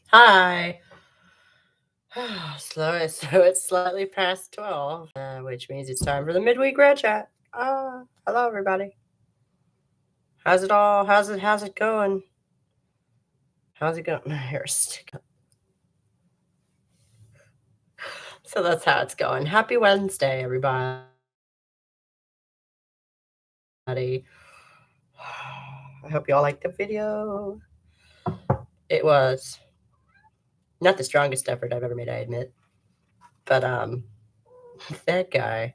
Hi. So it's slightly past 12, which means it's time for the midweek RadChat. Hello everybody. How's it going? How's it going? Here's so that's how it's going. Happy Wednesday, everybody. I hope you all liked the video. It was not the strongest effort I've ever made, I admit. But that guy.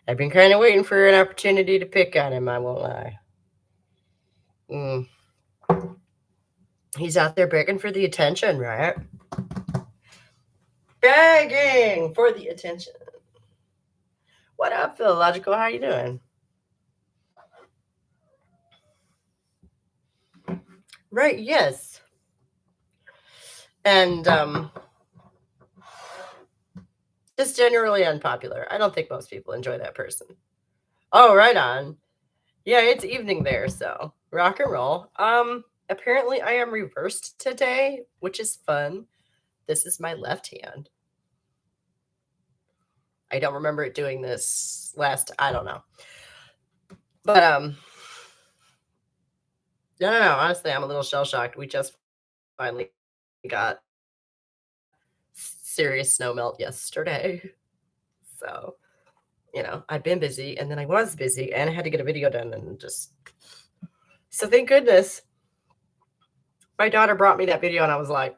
I've been kind of waiting for an opportunity to pick on him, I won't lie. He's out there begging for the attention, right? Begging for the attention. What up, Philological? How you doing? Right, yes. And just generally unpopular. I don't think most people enjoy that person. Oh, right on. Yeah, it's evening there, so rock and roll. Apparently I am reversed today, which is fun. This is my left hand. I don't remember it doing this last, I don't know. But no, honestly, I'm a little shell shocked. We just finally got serious snow melt yesterday. So, I'd been busy and then I was busy and I had to get a video done and just so thank goodness my daughter brought me that video and I was like,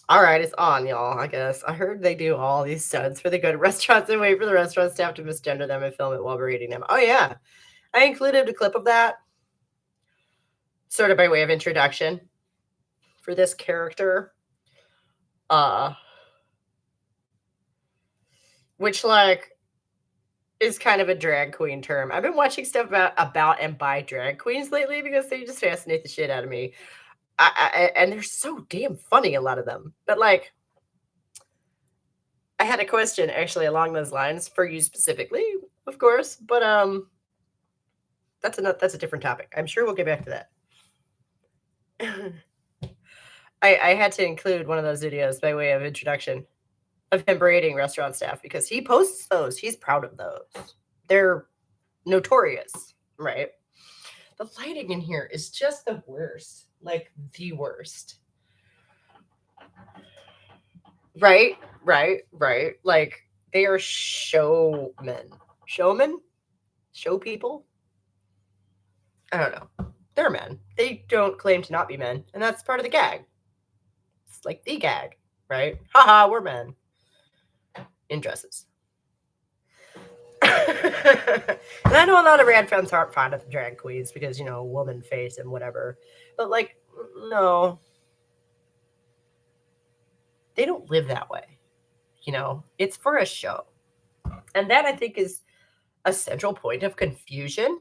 all right, it's on, y'all. I guess I heard they do all these stunts for the good restaurants and wait for the restaurant staff to misgender them and film it while we're eating them. Oh, yeah. I included a clip of that sort of by way of introduction for this character. Which is kind of a drag queen term. I've been watching stuff about and by drag queens lately because they just fascinate the shit out of me. And they're so damn funny, a lot of them. But I had a question actually along those lines for you specifically, of course. But that's a different topic. I'm sure we'll get back to that. I had to include one of those videos by way of introduction of him berating restaurant staff because he posts those. He's proud of those. They're notorious, right? The lighting in here is just the worst, like the worst. Right. Like they are showmen. Showmen? Show people? I don't know. They're men. They don't claim to not be men, and that's part of the gag. It's like the gag, right? Haha, we're men in dresses. And I know a lot of rad fans aren't fond of drag queens because, woman face and whatever. But no. They don't live that way. It's for a show. And that I think is a central point of confusion,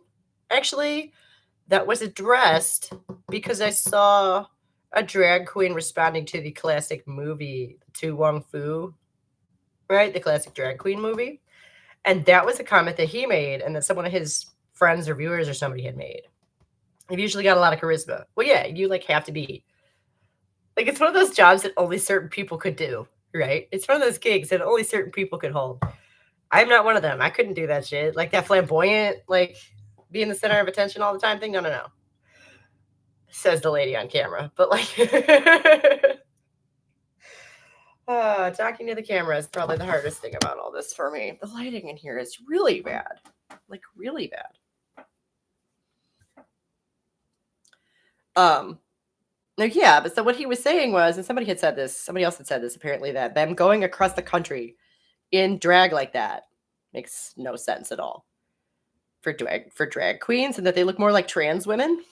actually, that was addressed because I saw a drag queen responding to the classic movie, To Wong Fu, right? The classic drag queen movie. And that was a comment that he made and that someone of his friends or viewers or somebody had made. You've usually got a lot of charisma. Well, yeah, you have to be. It's one of those jobs that only certain people could do, right? It's one of those gigs that only certain people could hold. I'm not one of them. I couldn't do that shit. That flamboyant, being the center of attention all the time thing. No. Says the lady on camera. But talking to the camera is probably the hardest thing about all this for me. The lighting in here is really bad. Really bad. Yeah, but so what he was saying was, and somebody else had said this apparently, that them going across the country in drag like that makes no sense at all for drag queens, and that they look more like trans women,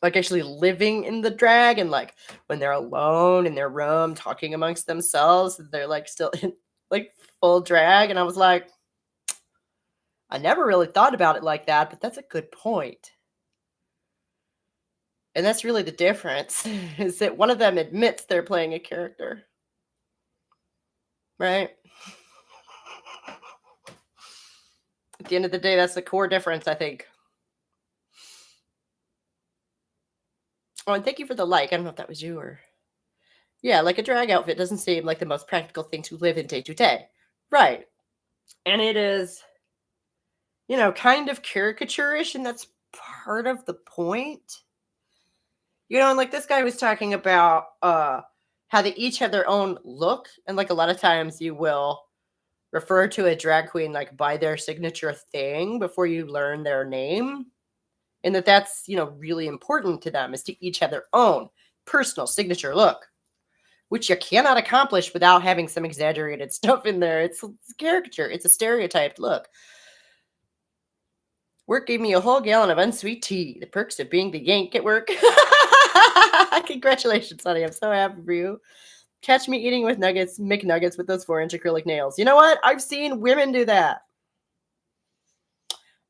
actually living in the drag, and when they're alone in their room talking amongst themselves, they're still in full drag. And I was like, I never really thought about it like that, but that's a good point. And that's really the difference, is that one of them admits they're playing a character. Right? At the end of the day, that's the core difference, I think. Oh, and thank you for the like. I don't know if that was you or yeah, like a drag outfit doesn't seem like the most practical thing to live in day to day. Right. And it is, kind of caricaturish, and that's part of the point. And like this guy was talking about how they each have their own look, and like a lot of times you will refer to a drag queen like by their signature thing before you learn their name. And that's, really important to them is to each have their own personal signature look, which you cannot accomplish without having some exaggerated stuff in there. It's a caricature. It's a stereotyped look. Work gave me a whole gallon of unsweet tea. The perks of being the Yank at work. Congratulations, honey. I'm so happy for you. Catch me eating with nuggets, McNuggets with those 4-inch acrylic nails. You know what? I've seen women do that.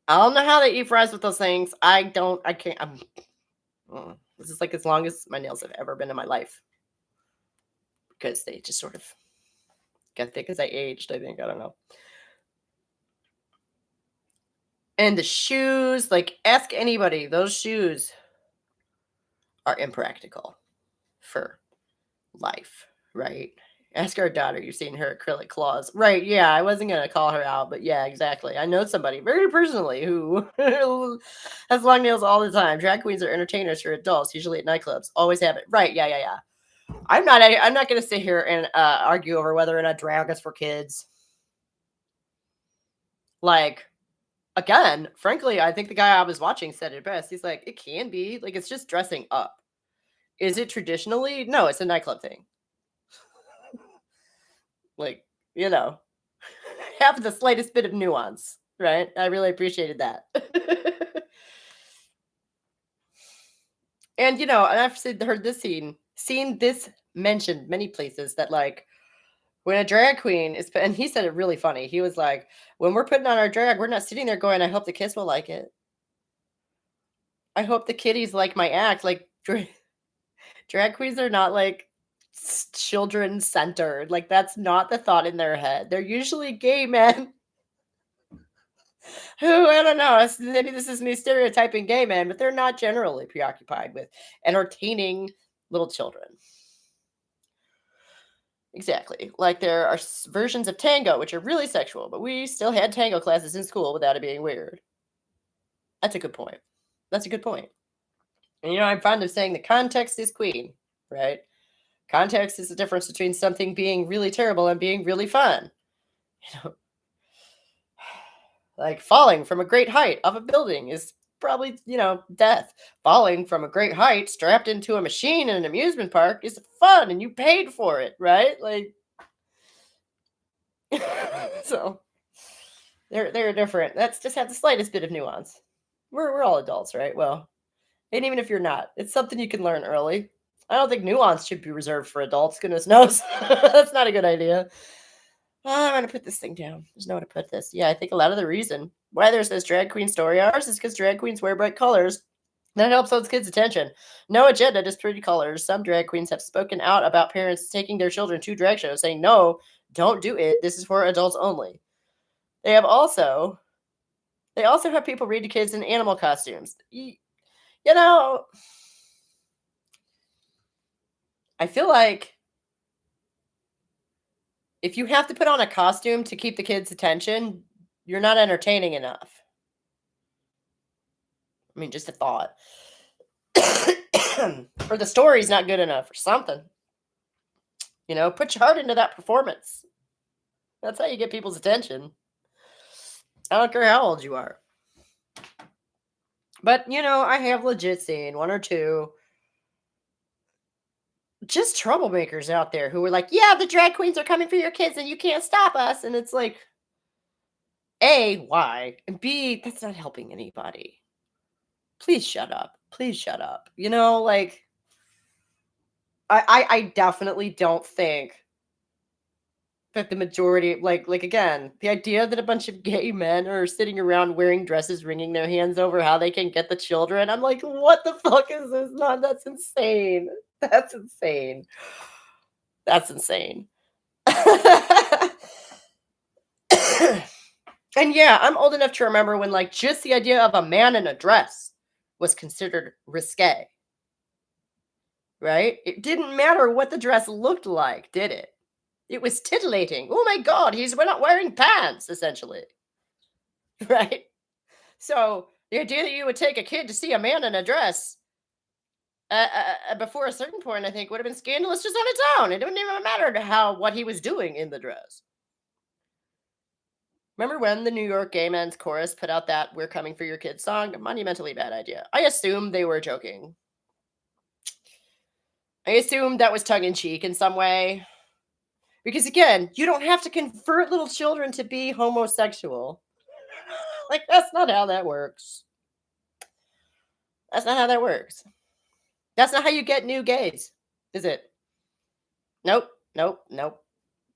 I don't know how they eat fries with those things. I can't. This is like as long as my nails have ever been in my life. Because they just sort of got thick as I aged, I think. I don't know. And the shoes, like, ask anybody. Those shoes are impractical for life, right? Ask our daughter. You've seen her acrylic claws. Right, yeah, I wasn't going to call her out, but yeah, exactly. I know somebody very personally who has long nails all the time. Drag queens are entertainers for adults, usually at nightclubs. Always have it. Right, yeah. I'm not going to sit here and argue over whether or not drag is for kids. Like, again, frankly, I think the guy I was watching said it best. He's like, it can be. Like, it's just dressing up. Is it traditionally? No, it's a nightclub thing. Like, have the slightest bit of nuance, right? I really appreciated that. And, I've heard this seen this mentioned many places that, like, when a drag queen is, and he said it really funny. He was like, when we're putting on our drag, we're not sitting there going, I hope the kids will like it. I hope the kiddies like my act. Like, drag queens are not like children centered. Like, that's not the thought in their head. They're usually gay men who, I don't know, maybe this is me stereotyping gay men, but they're not generally preoccupied with entertaining little children. Exactly. Like, there are versions of tango, which are really sexual, but we still had tango classes in school without it being weird. That's a good point. And, I'm fond of saying the context is queen, right? Context is the difference between something being really terrible and being really fun. Like falling from a great height of a building is probably, death. Falling from a great height strapped into a machine in an amusement park is fun and you paid for it, right? Like, so they're different. That's just have the slightest bit of nuance. We're all adults, right? Well, and even if you're not, it's something you can learn early. I don't think nuance should be reserved for adults. Goodness knows. That's not a good idea. I'm going to put this thing down. There's nowhere to put this. Yeah, I think a lot of the reason why there's this drag queen story hours is because drag queens wear bright colors. That helps those kids' attention. No agenda, just pretty colors. Some drag queens have spoken out about parents taking their children to drag shows, saying, no, don't do it. This is for adults only. They also have people read to kids in animal costumes. I feel like if you have to put on a costume to keep the kids' attention, you're not entertaining enough. I mean, just a thought. Or the story's not good enough or something. Put your heart into that performance. That's how you get people's attention. I don't care how old you are. But, I have legit seen one or two just troublemakers out there who were like, yeah, the drag queens are coming for your kids and you can't stop us. And it's like, A, why? And B, that's not helping anybody. Please shut up. Like, I definitely don't think that the majority, like again, the idea that a bunch of gay men are sitting around wearing dresses, wringing their hands over how they can get the children. I'm like, what the fuck is this? No, that's insane. That's insane. And yeah, I'm old enough to remember when, like, just the idea of a man in a dress was considered risque. right? It didn't matter what the dress looked like, did it? It was titillating. Oh my God, we're not wearing pants, essentially, right? So the idea that you would take a kid to see a man in a dress before a certain point, I think, would have been scandalous just on its own. It wouldn't even matter to what he was doing in the dress. Remember when the New York Gay Men's Chorus put out that "We're Coming for Your Kids" song? Monumentally bad idea. I assume they were joking. I assume that was tongue in cheek in some way. Because again, you don't have to convert little children to be homosexual. Like, that's not how that works. That's not how that works. That's not how you get new gays, is it? Nope, nope, nope.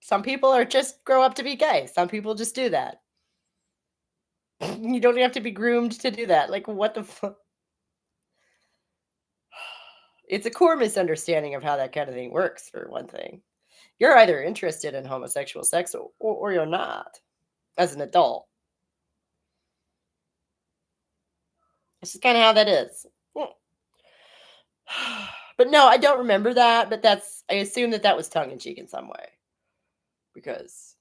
Some people are just grow up to be gay. Some people just do that. You don't have to be groomed to do that. Like, what the fuck? It's a core misunderstanding of how that kind of thing works, for one thing. You're either interested in homosexual sex or you're not as an adult. This is kind of how that is. Mm. But no, I don't remember that. But I assume that was tongue in cheek in some way. Because,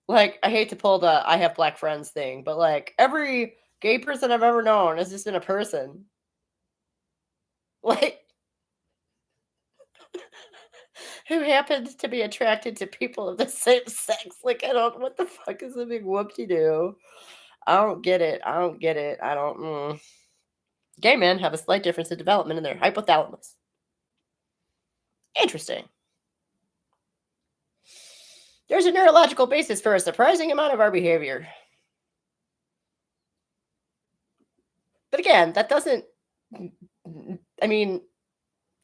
like, I hate to pull the I have black friends thing, but like every gay person I've ever known has just been a person. Like, who happens to be attracted to people of the same sex. Like, what the fuck is a big whoop-de-doo? I don't get it. I don't get it. I don't. Gay men have a slight difference in development in their hypothalamus. Interesting. There's a neurological basis for a surprising amount of our behavior. But again, that doesn't. I mean,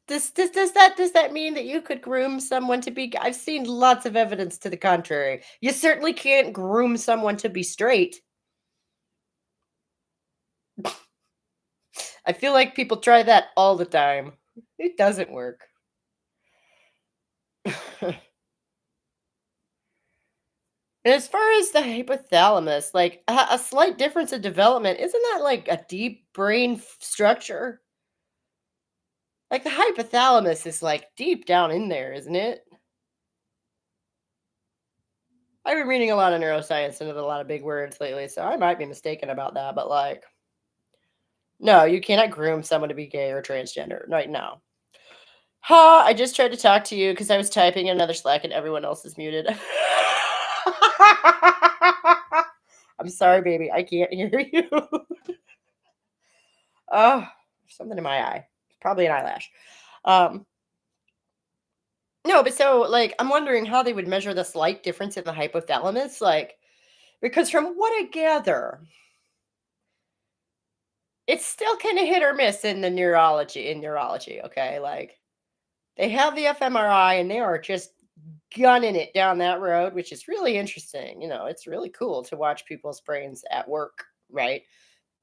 does that mean that you could groom someone to be? I've seen lots of evidence to the contrary. You certainly can't groom someone to be straight. I feel like people try that all the time. It doesn't work. And as far as the hypothalamus, like a slight difference in development, isn't that like a deep brain structure? Like the hypothalamus is like deep down in there, isn't it? I've been reading a lot of neuroscience into a lot of big words lately, so I might be mistaken about that. But like, no, you cannot groom someone to be gay or transgender right now. Ha! I just tried to talk to you because I was typing in another Slack and everyone else is muted. I'm sorry, baby. I can't hear you. Oh, something in my eye. Probably an eyelash. Um, no, but so like I'm wondering how they would measure the slight difference in the hypothalamus, like because from what I gather, it's still kind of hit or miss in the neurology. Okay, like they have the fMRI and they are just gunning it down that road, which is really interesting. It's really cool to watch people's brains at work, right?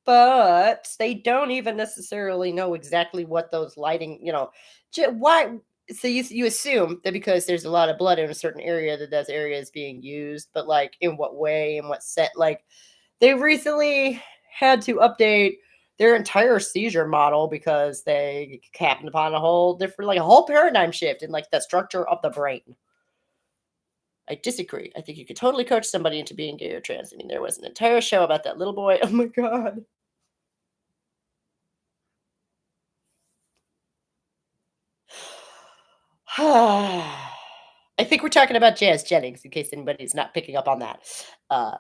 But they don't even necessarily know exactly what those lighting, why. So you assume that because there's a lot of blood in a certain area that area is being used, but like in what way and what set, like they recently had to update their entire seizure model because they happened upon a whole different, like a whole paradigm shift in like the structure of the brain. I disagree. I think you could totally coach somebody into being gay or trans. I mean, there was an entire show about that little boy. Oh my God. I think we're talking about Jazz Jennings, in case anybody's not picking up on that. I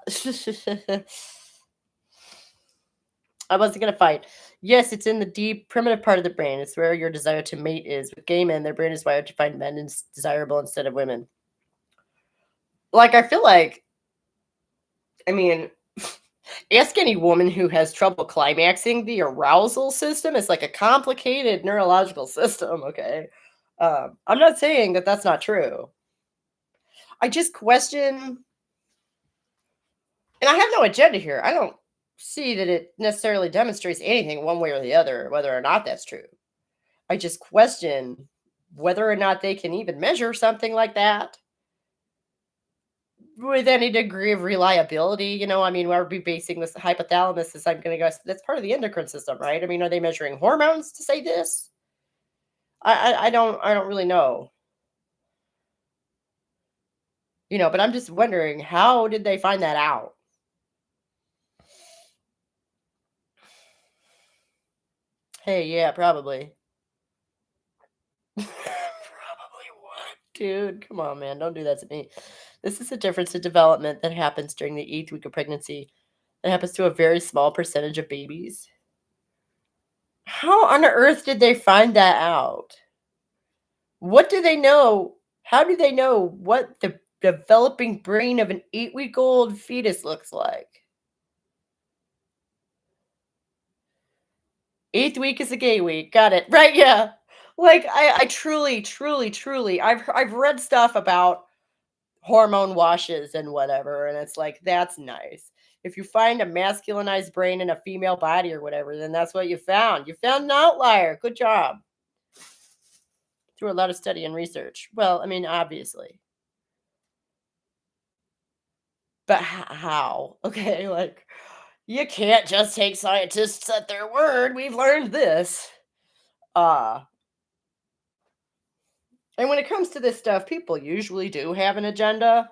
wasn't going to fight. Yes, it's in the deep, primitive part of the brain. It's where your desire to mate is. With gay men, their brain is wired to find men desirable instead of women. Like, I feel like, I mean, ask any woman who has trouble climaxing. The arousal system is like a complicated neurological system, okay? I'm not saying that that's not true. I just question, and I have no agenda here. I don't see that it necessarily demonstrates anything one way or the other, whether or not that's true. I just question whether or not they can even measure something like that with any degree of reliability. I mean, where are we basing this hypothalamus? Is I'm going to go, that's part of the endocrine system, right? I mean, are they measuring hormones to say this? I don't really know, but I'm just wondering, how did they find that out? Hey, yeah, probably. Probably what? Dude, come on, man. Don't do that to me. This is a difference in development that happens during the 8th week of pregnancy. It happens to a very small percentage of babies. How on earth did they find that out? What do they know? How do they know what the developing brain of an 8-week-old fetus looks like? 8th week is a gay week. Got it. Right, yeah. Like, I truly, truly, truly, I've read stuff about hormone washes and whatever, and it's like, that's nice. If you find a masculinized brain in a female body or whatever, then that's what you found. You found an outlier. Good job. Through a lot of study and research. Well, I mean, obviously. But how? Okay, like, you can't just take scientists at their word. We've learned this. Uh, and when it comes to this stuff, people usually do have an agenda.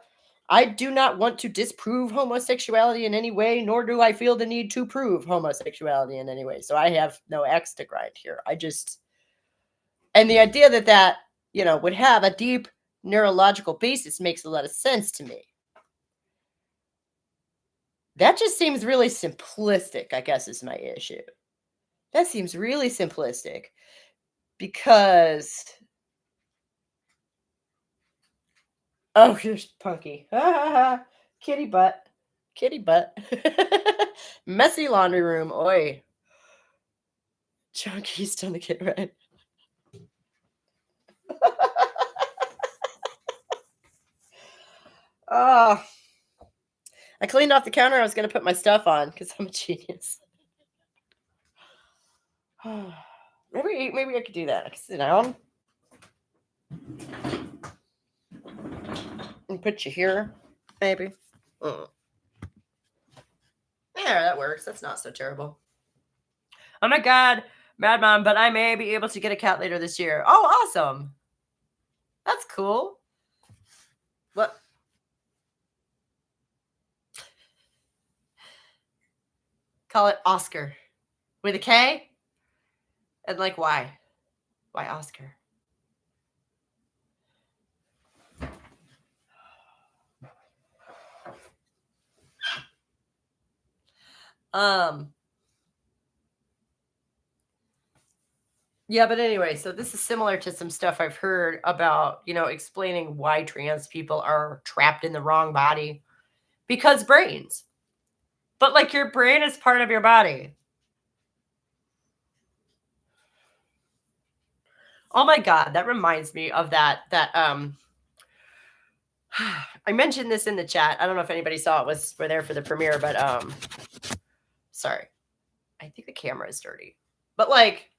I do not want to disprove homosexuality in any way, nor do I feel the need to prove homosexuality in any way. So I have no axe to grind here. And the idea that would have a deep neurological basis makes a lot of sense to me. That just seems really simplistic, I guess, is my issue. That seems really simplistic because oh, here's Punky. Kitty butt. Kitty butt. Messy laundry room. Oi. Chunky's done the kid right. Oh, I cleaned off the counter. I was going to put my stuff on because I'm a genius. Maybe I could do that. I could sit down and put you here. Maybe. Yeah, that works. That's not so terrible. Oh my God, Mad Mom, but I may be able to get a cat later this year. Oh, awesome. That's cool. What? Call it Oscar with a K? And like, why? Why Oscar? Um, yeah, but anyway, so this is similar to some stuff I've heard about, explaining why trans people are trapped in the wrong body because brains. But like your brain is part of your body. Oh my God, that reminds me of that I mentioned this in the chat. I don't know if anybody saw it, we're there for the premiere, but sorry. I think the camera is dirty. But like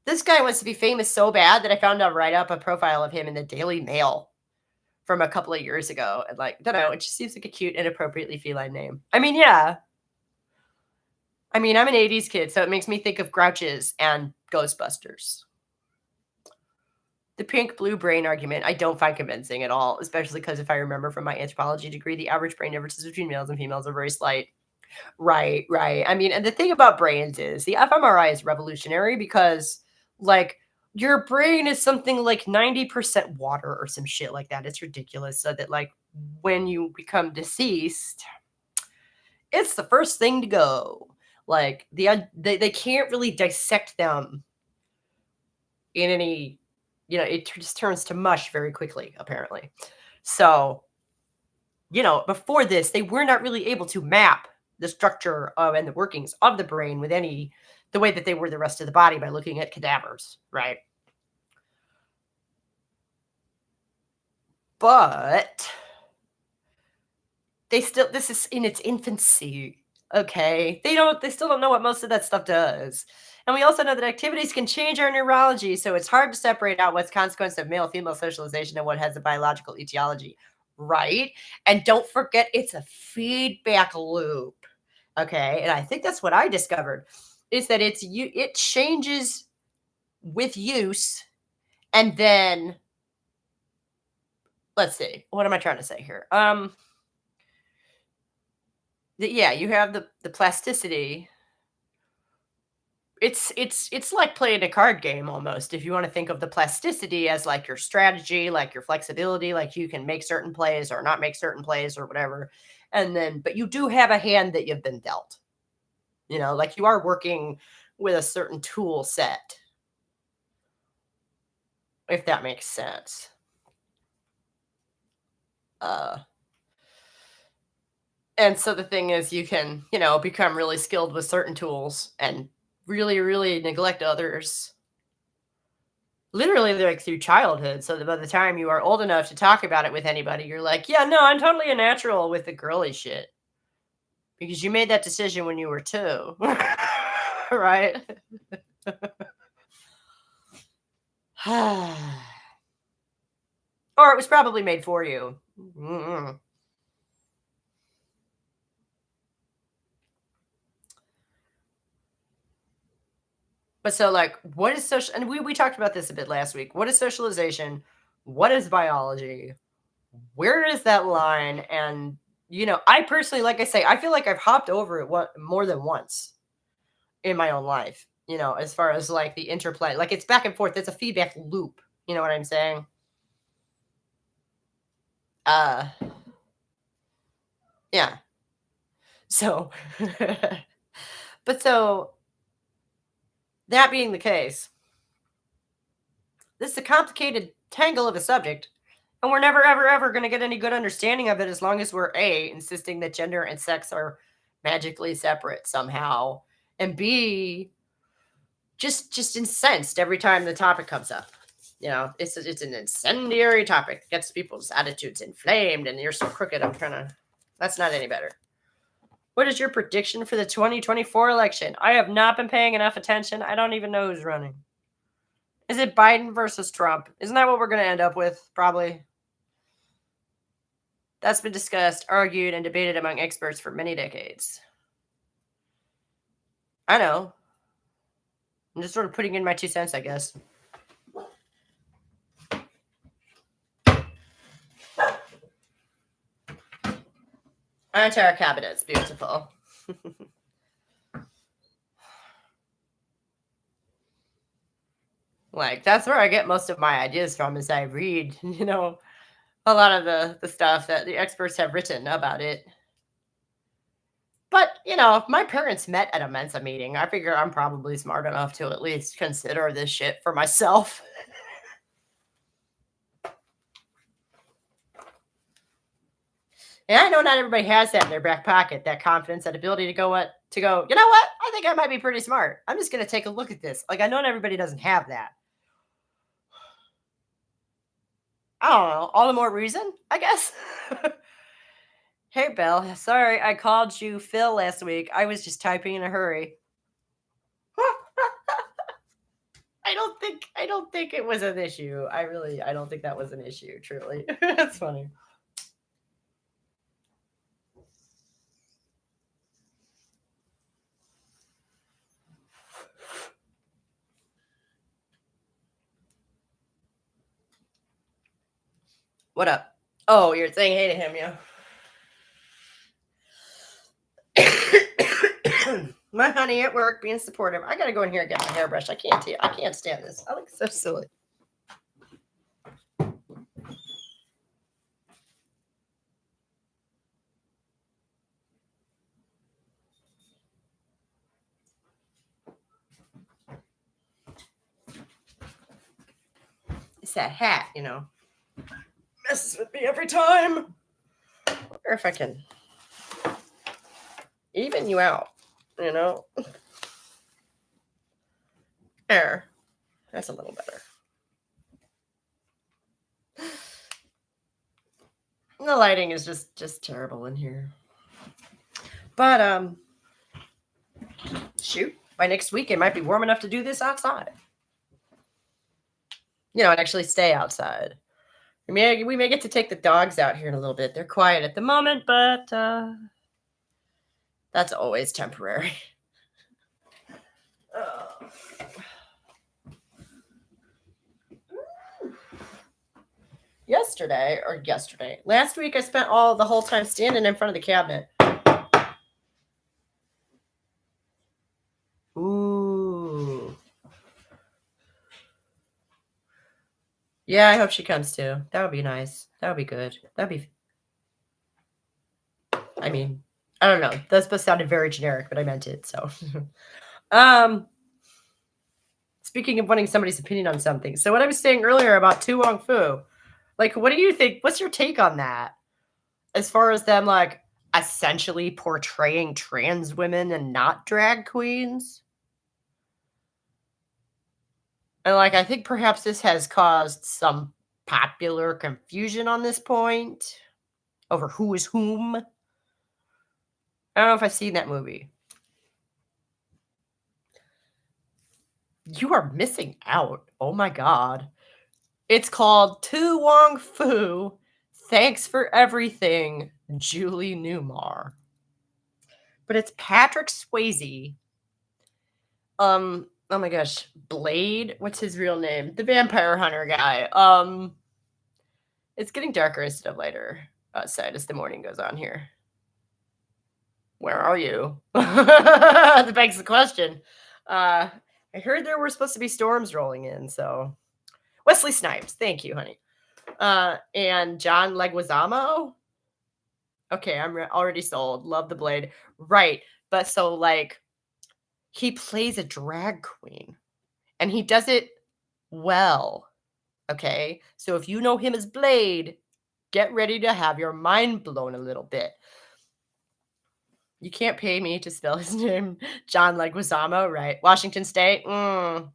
this guy wants to be famous so bad that I found out right up a profile of him in the Daily Mail from a couple of years ago. And like, don't know, it just seems like a cute, inappropriately feline name. I mean, yeah. I mean, I'm an 80s kid, so it makes me think of Grouches and Ghostbusters. The pink blue brain argument I don't find convincing at all, especially because if I remember from my anthropology degree, the average brain differences between males and females are very slight. Right, right. I mean, and the thing about brains is the fMRI is revolutionary because, like, your brain is something like 90% water or some shit like that. It's ridiculous. So that, like, when you become deceased, it's the first thing to go. Like, they can't really dissect them in any, it just turns to mush very quickly, apparently. So, before this, they were not really able to map the structure of and the workings of the brain with the way that they were the rest of the body by looking at cadavers, right? But this is in its infancy, okay? They still don't know what most of that stuff does. And we also know that activities can change our neurology, so it's hard to separate out what's consequence of male-female socialization and what has a biological etiology, right? And don't forget, it's a feedback loop. Okay, and I think that's what I discovered is that it changes with use And then let's see, what am I trying to say here? Yeah, you have the plasticity. It's like playing a card game almost. If you want to think of the plasticity as like your strategy, like your flexibility, like you can make certain plays or not make certain plays or whatever. And then, but you do have a hand that you've been dealt. Like you are working with a certain tool set, if that makes sense. Uh, and so the thing is, you can, become really skilled with certain tools and really, really neglect others. Literally, like through childhood, so that by the time you are old enough to talk about it with anybody, you're like, yeah, no, I'm totally a natural with the girly shit because you made that decision when you were 2, right? Or it was probably made for you. Mm-mm. But so, like, what is social? And we talked about this a bit last week. What is socialization? What is biology? Where is that line? And I personally, like I say, I feel like I've hopped over it more than once in my own life. As far as like the interplay, like it's back and forth. It's a feedback loop. You know what I'm saying? Uh, yeah. So, but so that being the case, this is a complicated tangle of a subject. And we're never, ever, ever going to get any good understanding of it as long as we're A, insisting that gender and sex are magically separate somehow, and B, just incensed every time the topic comes up. It's an incendiary topic. It gets people's attitudes inflamed, and you're so crooked. That's not any better. What is your prediction for the 2024 election? I have not been paying enough attention. I don't even know who's running. Is it Biden versus Trump? Isn't that what we're going to end up with? Probably. That's been discussed, argued, and debated among experts for many decades. I know. I'm just sort of putting in my 2 cents, I guess. Our entire cabinet's beautiful. Like, that's where I get most of my ideas from is I read, a lot of the stuff that the experts have written about it. But, if my parents met at a Mensa meeting, I figure I'm probably smart enough to at least consider this shit for myself. And I know not everybody has that in their back pocket, that confidence, that ability to go, you know what? I think I might be pretty smart. I'm just going to take a look at this. Like, I know not everybody doesn't have that. I don't know. All the more reason, I guess. Hey, Bill. Sorry, I called you Phil last week. I was just typing in a hurry. I don't think it was an issue. I don't think that was an issue, truly. That's funny. What up? Oh, you're saying hey to him, yeah. My honey at work being supportive. I gotta go in here and get my hairbrush. I can't stand this. I look so silly. It's that hat, messes with me every time. I wonder if I can even you out, There. That's a little better. The lighting is just terrible in here. But shoot, by next week it might be warm enough to do this outside. And actually stay outside. We may get to take the dogs out here in a little bit. They're quiet at the moment, but that's always temporary. yesterday. Last week I spent all the whole time standing in front of the cabinet. Ooh. Yeah, I hope she comes too. That would be nice. That would be good. I mean, I don't know. That supposed sounded very generic, but I meant it. So, um, speaking of wanting somebody's opinion on something. So what I was saying earlier about Tu Wong Fu, like, what do you think? What's your take on that? As far as them, like, essentially portraying trans women and not drag queens? And, like, I think perhaps this has caused some popular confusion on this point over who is whom. I don't know if I've seen that movie. You are missing out. Oh my god. It's called Tu Wong Fu. Thanks for everything, Julie Newmar. But it's Patrick Swayze. Oh my gosh, Blade. What's his real name? The vampire hunter guy. It's getting darker instead of lighter outside as the morning goes on here. Where are you? That begs the question. I heard there were supposed to be storms rolling in, so Wesley Snipes. Thank you, honey. And John Leguizamo. Okay, I'm already sold. Love the Blade. Right, but so like he plays a drag queen, and he does it well. Okay, so if you know him as Blade, get ready to have your mind blown a little bit. You can't pay me to spell his name, John Leguizamo, right? Washington State. Well,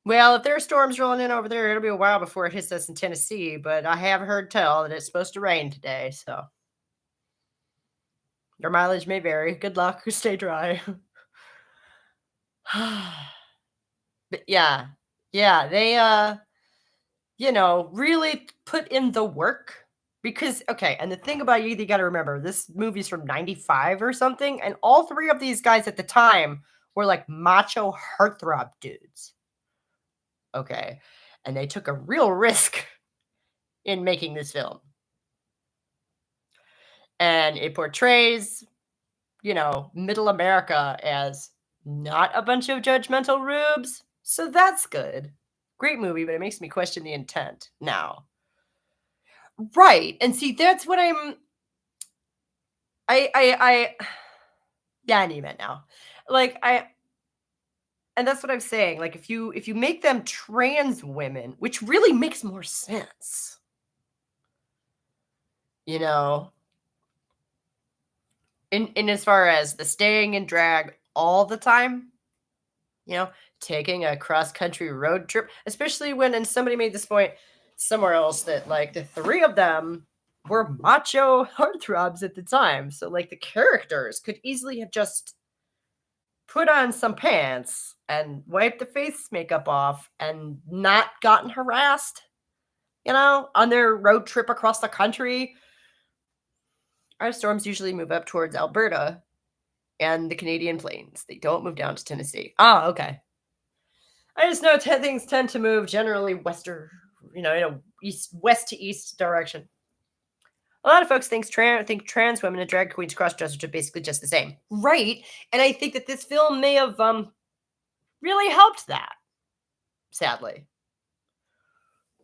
if there are storms rolling in over there, it'll be a while before it hits us in Tennessee, but I have heard tell that it's supposed to rain today, so your mileage may vary. Good luck. Stay dry. But yeah. Yeah, they really put in the work because okay, and the thing about you got to remember, this movie's from 95 or something, and all three of these guys at the time were like macho heartthrob dudes. Okay. And they took a real risk in making this film. And it portrays, middle America as not a bunch of judgmental rubes. So that's good. Great movie, but it makes me question the intent now. Right. And see, that's what yeah, I need it now. And that's what I'm saying. Like if you make them trans women, which really makes more sense. In as far as the staying in drag all the time, taking a cross-country road trip, especially when and somebody made this point somewhere else that like the three of them were macho heartthrobs at the time. So like the characters could easily have just put on some pants and wiped the face makeup off and not gotten harassed, on their road trip across the country. Our storms usually move up towards Alberta and the Canadian Plains. They don't move down to Tennessee. Ah, okay. I just know things tend to move generally west to east direction. A lot of folks think trans women and drag queens cross-dressers are basically just the same. Right. And I think that this film may have really helped that, sadly.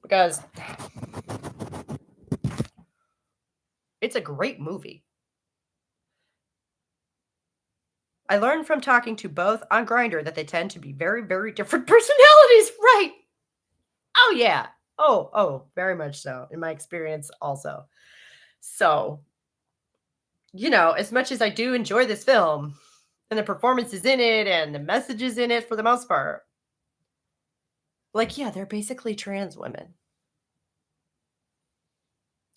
Because it's a great movie. I learned from talking to both on Grindr that they tend to be very, very different personalities. Right. Oh, yeah. Oh, very much so, in my experience also. So, as much as I do enjoy this film and the performances in it and the messages in it for the most part, like, yeah, they're basically trans women.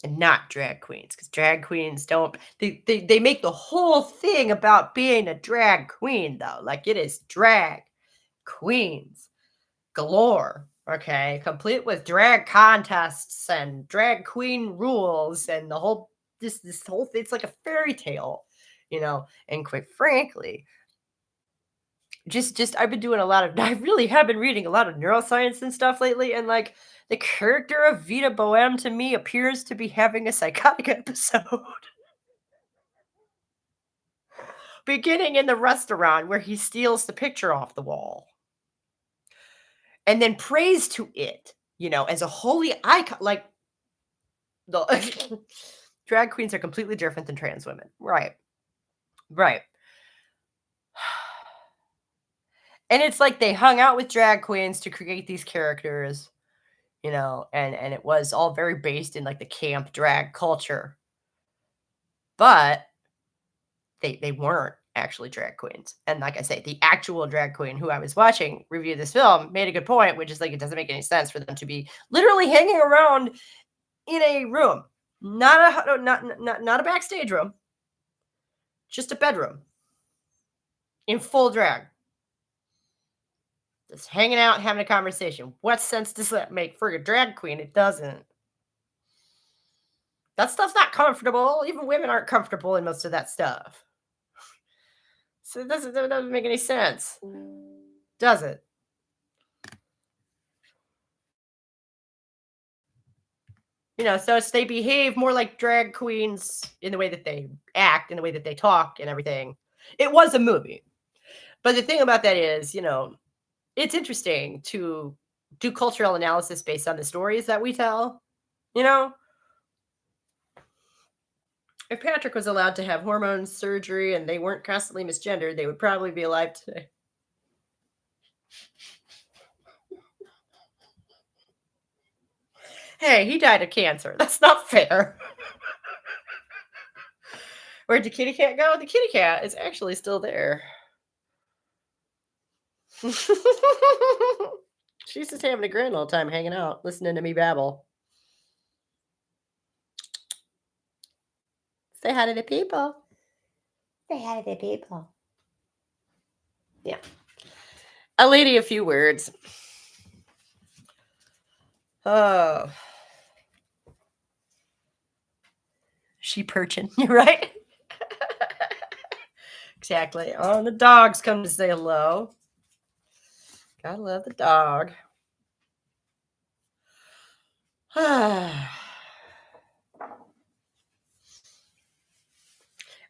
And not drag queens, because drag queens don't they make the whole thing about being a drag queen, though. Like, it is drag queens galore, okay? Complete with drag contests and drag queen rules and the whole this whole thing. It's like a fairy tale, and quite frankly, Just I've been doing a lot of I really have been reading a lot of neuroscience and stuff lately, and, like, the character of Vita Boheme to me appears to be having a psychotic episode beginning in the restaurant where he steals the picture off the wall and then prays to it, as a holy icon. Like, the drag queens are completely different than trans women. Right, right. And it's like they hung out with drag queens to create these characters, and it was all very based in, like, the camp drag culture, but they weren't actually drag queens. And like I say, the actual drag queen who I was watching review this film made a good point, which is, like, it doesn't make any sense for them to be literally hanging around in a room, not a backstage room, just a bedroom in full drag, just hanging out, having a conversation. What sense does that make for a drag queen? It doesn't. That stuff's not comfortable. Even women aren't comfortable in most of that stuff. So it doesn't make any sense, does it? So they behave more like drag queens in the way that they act, in the way that they talk and everything. It was a movie. But the thing about that is, it's interesting to do cultural analysis based on the stories that we tell. You know, if Patrick was allowed to have hormone surgery and they weren't constantly misgendered, they would probably be alive today. Hey, he died of cancer. That's not fair. Where'd the kitty cat go? The kitty cat is actually still there. She's just having a grand old time hanging out, listening to me babble. Say hi to the people. Say hi to the people. Yeah. A lady, a few words. Oh. She perching, right? Exactly. Oh, the dogs come to say hello. Gotta love the dog.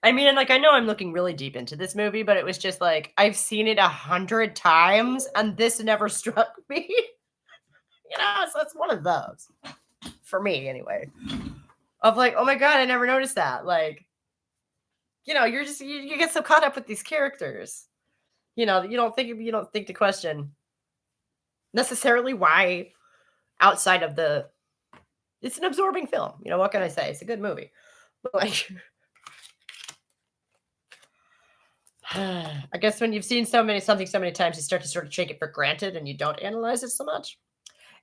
I mean, and, like, I know I'm looking really deep into this movie, but it was just like, I've seen it 100 times, and this never struck me. So it's one of those. For me, anyway. Of like, oh my god, I never noticed that. Like, you're just you get so caught up with these characters. You don't think to question necessarily why outside of the it's an absorbing film. What can I say? It's a good movie. But, like, I guess when you've seen something so many times, you start to sort of take it for granted and you don't analyze it so much.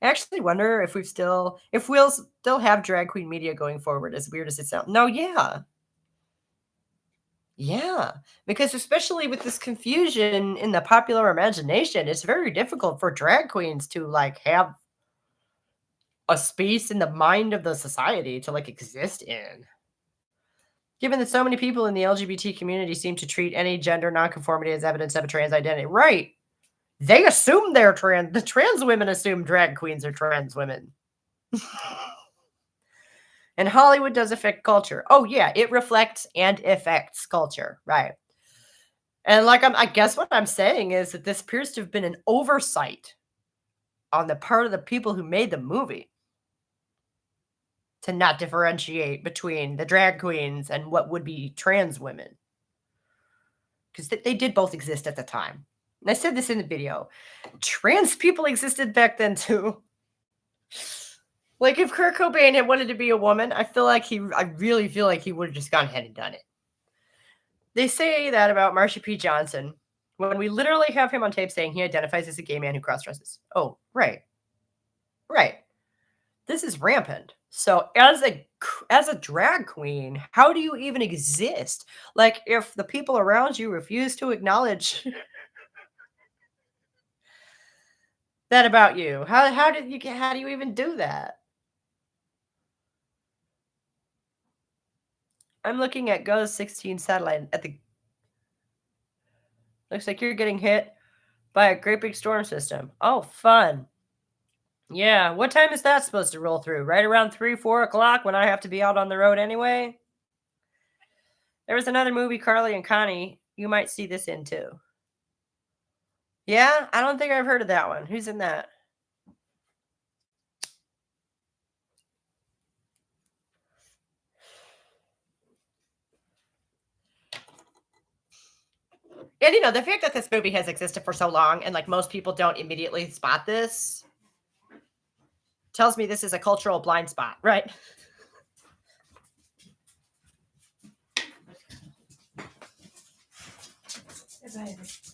I actually wonder if we'll still have drag queen media going forward, as weird as it sounds. No, yeah. Yeah. Because especially with this confusion in the popular imagination, it's very difficult for drag queens to, like, have a space in the mind of the society to, like, exist in. Given that so many people in the LGBT community seem to treat any gender nonconformity as evidence of a trans identity. Right. They assume they're trans. The trans women assume drag queens are trans women. And Hollywood does affect culture. Oh, yeah, it reflects and affects culture. Right. And, like, I guess what I'm saying is that this appears to have been an oversight on the part of the people who made the movie to not differentiate between the drag queens and what would be trans women. Because they did both exist at the time. And I said this in the video. Trans people existed back then too. Like, if Kurt Cobain had wanted to be a woman, I really feel like he would have just gone ahead and done it. They say that about Marsha P. Johnson when we literally have him on tape saying he identifies as a gay man who cross-dresses. Oh, right. Right. This is rampant. So as a drag queen, how do you even exist? Like, if the people around you refuse to acknowledge that about you, how do you even do that? I'm looking at GOES 16 satellite at the looks like you're getting hit by a great big storm system. Oh, fun. Yeah. What time is that supposed to roll through? Right around 3, 4 o'clock when I have to be out on the road anyway? There was another movie, Carly and Connie. You might see this in too. Yeah? I don't think I've heard of that one. Who's in that? And the fact that this movie has existed for so long and like most people don't immediately spot this tells me this is a cultural blind spot, right?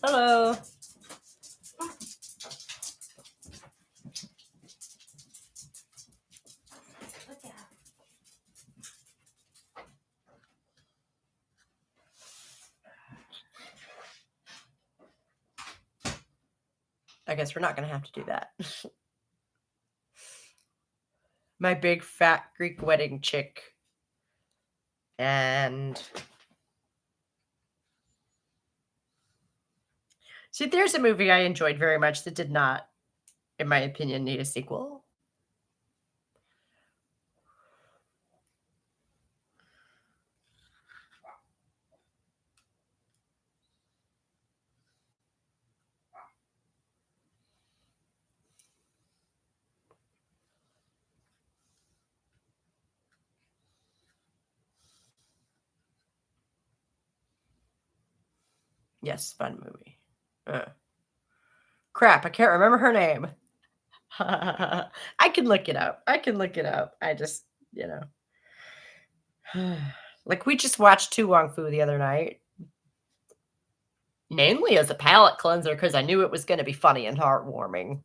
Hello. I guess we're not going to have to do that. My big fat Greek wedding chick. And see, there's a movie I enjoyed very much that did not, in my opinion, need a sequel. Yes, fun movie. Crap, I can't remember her name. I can look it up. I just, like we just watched Tu Wong Fu the other night. Mainly as a palate cleanser because I knew it was going to be funny and heartwarming.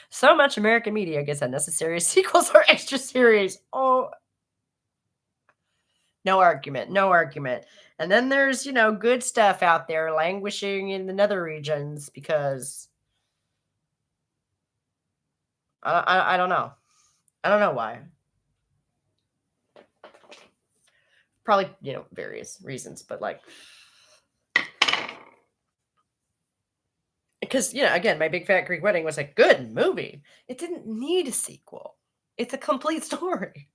So much American media gets unnecessary sequels or extra series. Oh, no argument. And then there's, good stuff out there languishing in the nether regions because I don't know. I don't know why. Probably, various reasons, but like, because, again, My Big Fat Greek Wedding was a good movie. It didn't need a sequel. It's a complete story.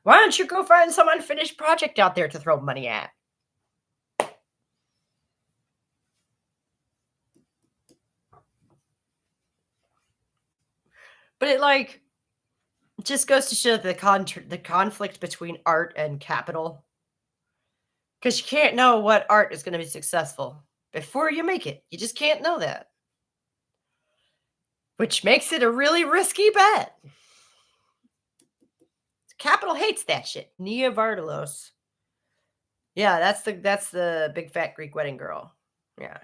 Why don't you go find some unfinished project out there to throw money at? But it just goes to show the conflict between art and capital. Because you can't know what art is going to be successful before you make it. You just can't know that. Which makes it a really risky bet. Capital hates that shit. Nia Vardalos. Yeah, that's the Big Fat Greek Wedding girl. Yeah.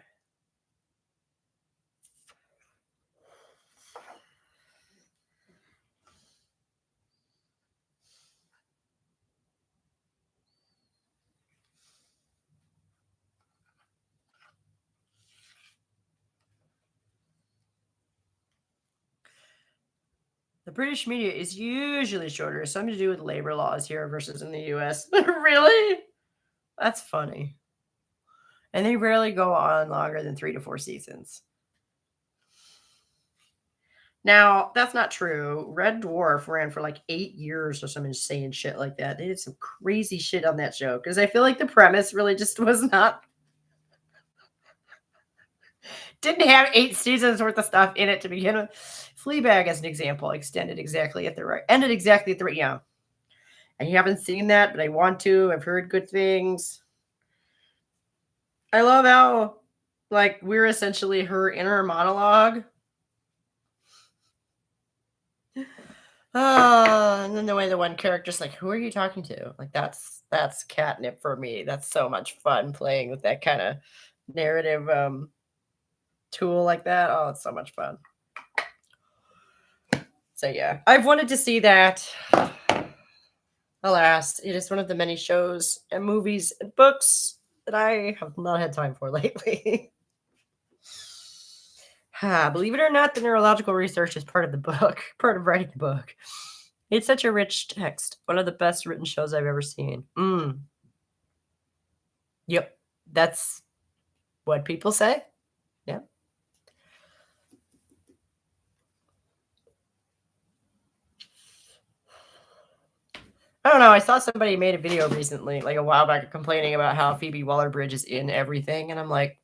The British media is usually shorter. Something to do with labor laws here versus in the US. Really? That's funny. And they rarely go on longer than 3 to 4 seasons. Now, that's not true. Red Dwarf ran for like 8 years or some insane shit like that. They did some crazy shit on that show because I feel like the premise really just was not. Didn't have 8 seasons worth of stuff in it to begin with. Fleabag, as an example, ended exactly at the right, And you haven't seen that, but I want to. I've heard good things. I love how, like, we're essentially her inner monologue. And then the way the one character's like, who are you talking to? Like, that's catnip for me. That's so much fun playing with that kind of narrative tool like that. Oh, it's so much fun. So yeah, I've wanted to see that. Alas, it is one of the many shows and movies and books that I have not had time for lately. Believe it or not, the neurological research is part of the book, part of writing the book. It's such a rich text. One of the best written shows I've ever seen. Yep. That's what people say. don't know. I saw somebody made a video recently, like a while back, complaining about how Phoebe Waller-Bridge is in everything, and I'm like,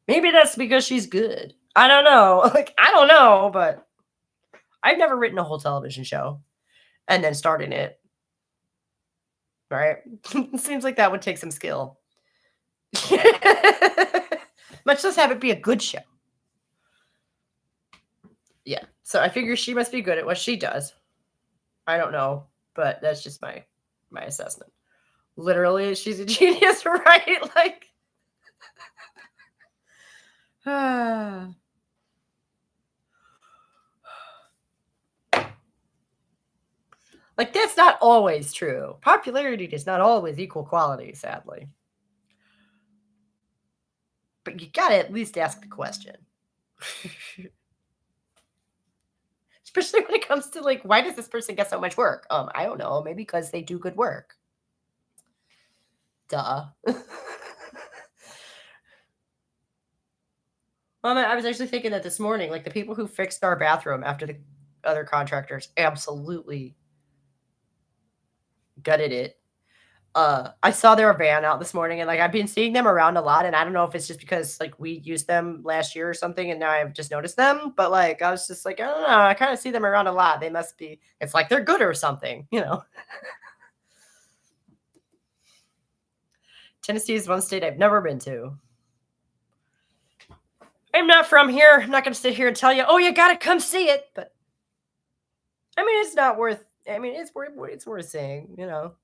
maybe that's because she's good. I don't know. Like, I don't know, but I've never written a whole television show and then started it. Right? It seems like that would take some skill. Much less have it be a good show. Yeah. So I figure she must be good at what she does. I don't know, but that's just my assessment. Literally, she's a genius, right? Like, like that's not always true. Popularity does not always equal quality, sadly. But you gotta at least ask the question. Especially when it comes to like, why does this person get so much work? I don't know. Maybe because they do good work. Duh. I was actually thinking that this morning, like the people who fixed our bathroom after the other contractors absolutely gutted it. I saw their van out this morning and like I've been seeing them around a lot, and I don't know if it's just because like we used them last year or something and now I've just noticed them, but like I was just like, I don't know, I kind of see them around a lot. They must be, it's like they're good or something, you know. Tennessee is one state I've never been to. I'm not from here. I'm not going to sit here and tell you, oh, you got to come see it. But I mean, it's not worth. I mean, it's worth saying. You know,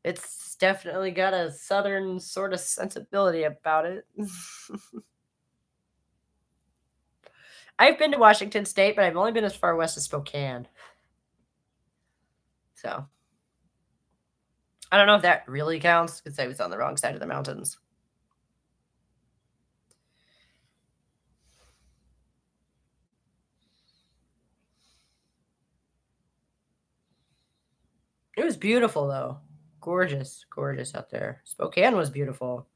it's definitely got a southern sort of sensibility about it. I've been to Washington State, but I've only been as far west as Spokane. So I don't know if that really counts because I was on the wrong side of the mountains. It was beautiful though. Gorgeous, gorgeous out there. Spokane was beautiful.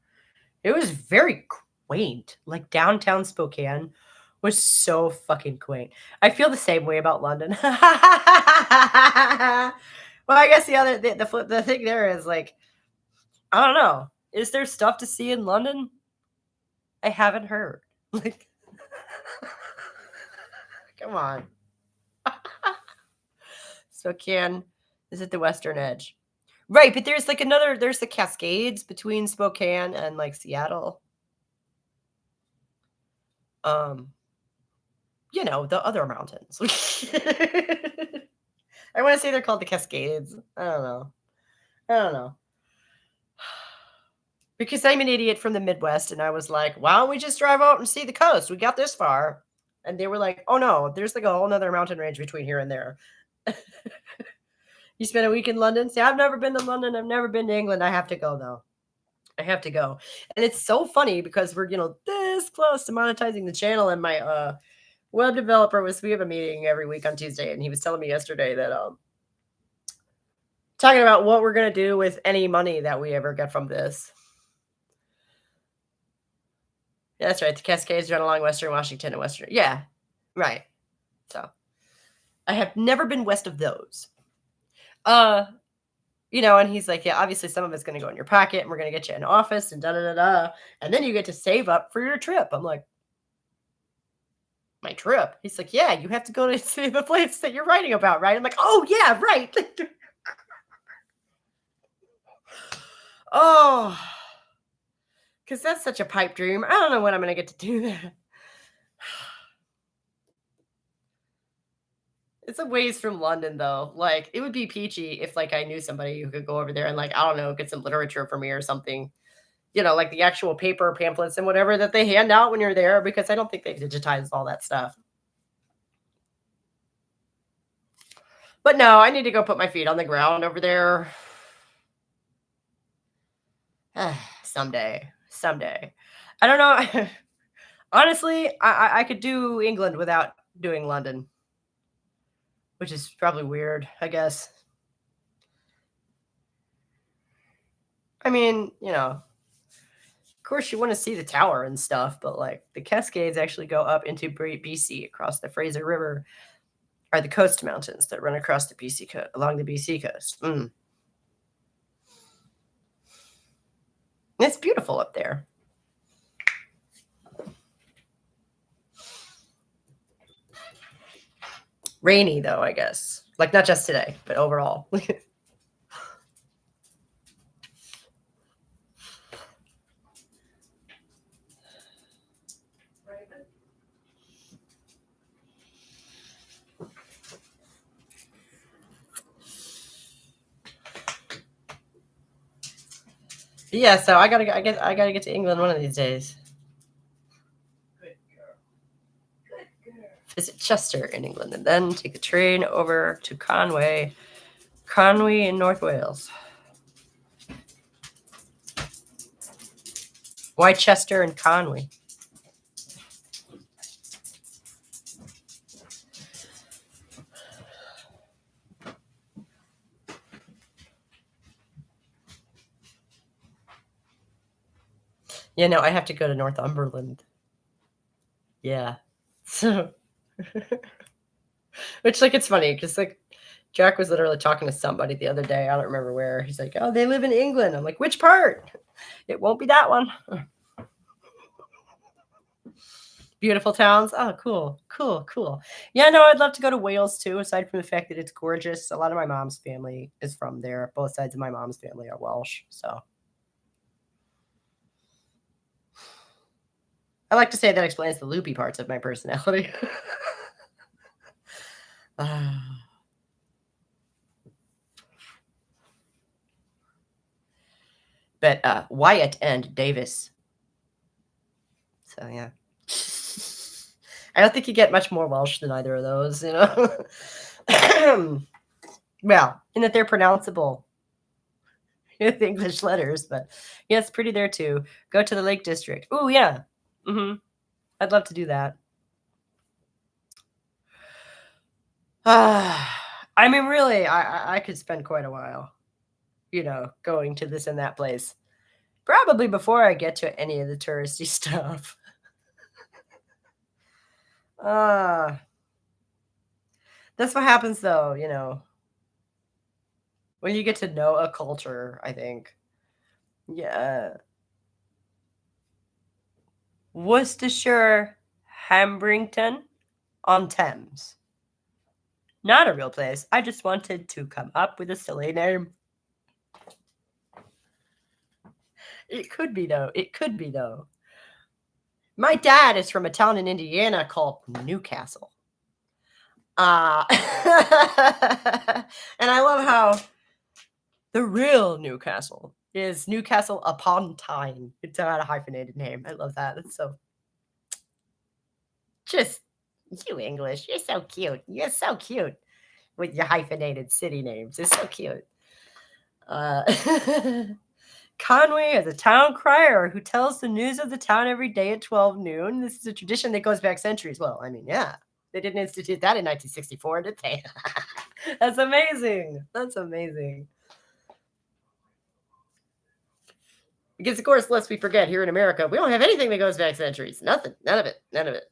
It was very quaint. Like downtown Spokane was so fucking quaint. I feel the same way about London. Well, I guess the thing there is like, I don't know. Is there stuff to see in London? I haven't heard. Like, come on. Spokane is at the western edge. Right, but there's like there's the Cascades between Spokane and like Seattle. Um, you know, the other mountains. I want to say they're called the Cascades. I don't know. I don't know. Because I'm an idiot from the Midwest and I was like, why don't we just drive out and see the coast? We got this far. And they were like, oh no, there's like a whole nother mountain range between here and there. You spent a week in London? See, I've never been to London. I've never been to England. I have to go though. I have to go. And it's so funny because we're, this close to monetizing the channel. And my web developer we have a meeting every week on Tuesday. And he was telling me yesterday that talking about what we're gonna do with any money that we ever get from this. Yeah, that's right. The Cascades run along Western Washington and Western. Yeah, right. So I have never been west of those. And he's like, yeah, obviously some of it's gonna go in your pocket, and we're gonna get you an office, and da da da da, and then you get to save up for your trip. I'm like, my trip? He's like, yeah, you have to go to see the place that you're writing about, right? I'm like, oh yeah, right. Oh, because that's such a pipe dream. I don't know when I'm gonna get to do that. It's a ways from London though. Like it would be peachy if like I knew somebody who could go over there and like, I don't know, get some literature for me or something. Like the actual paper pamphlets and whatever that they hand out when you're there, because I don't think they digitize all that stuff. But no, I need to go put my feet on the ground over there. Someday. Someday. I don't know. Honestly, I could do England without doing London, which is probably weird, I guess. I mean, of course you want to see the tower and stuff, but like the Cascades actually go up into BC across the Fraser River. are the coast mountains that run across the BC along the BC coast. It's beautiful up there. Rainy though, I guess. Like not just today, but overall. Yeah, so I gotta get to England one of these days. Good girl. Good girl. Visit Chester in England and then take the train over to Conway in North Wales. Why Chester and Conway? Yeah, no, I have to go to Northumberland. Yeah. So, which like it's funny because like Jack was literally talking to somebody the other day. I don't remember where. He's like, "Oh, they live in England." I'm like, "Which part?" It won't be that one. Beautiful towns. Oh, cool, cool, cool. Yeah, no, I'd love to go to Wales too. Aside from the fact that it's gorgeous, a lot of my mom's family is from there. Both sides of my mom's family are Welsh, so I like to say that explains the loopy parts of my personality. But Wyatt and Davis. So yeah. I don't think you get much more Welsh than either of those, you know. Well, in that they're pronounceable with English letters, but yeah, it's pretty there too. Go to the Lake District. Oh yeah. I'd love to do that. I mean, really, I could spend quite a while, you know, going to this and that place. Probably before I get to any of the touristy stuff. Uh, that's what happens though, you know, when you get to know a culture, I think. Yeah. Worcestershire, Hambrington on Thames. Not a real place. I just wanted to come up with a silly name. It could be though. It could be though. My dad is from a town in Indiana called Newcastle. And I love how the real Newcastle is Newcastle upon Tyne. It's not a hyphenated name. I love that. It's so just you English. You're so cute. You're so cute with your hyphenated city names. It's so cute. Uh, Conway has a town crier who tells the news of the town every day at 12 noon. This is a tradition that goes back centuries. Well, I mean, yeah, they didn't institute that in 1964, did they? That's amazing. That's amazing. Because, of course, lest we forget, here in America, we don't have anything that goes back centuries. Nothing. None of it. None of it.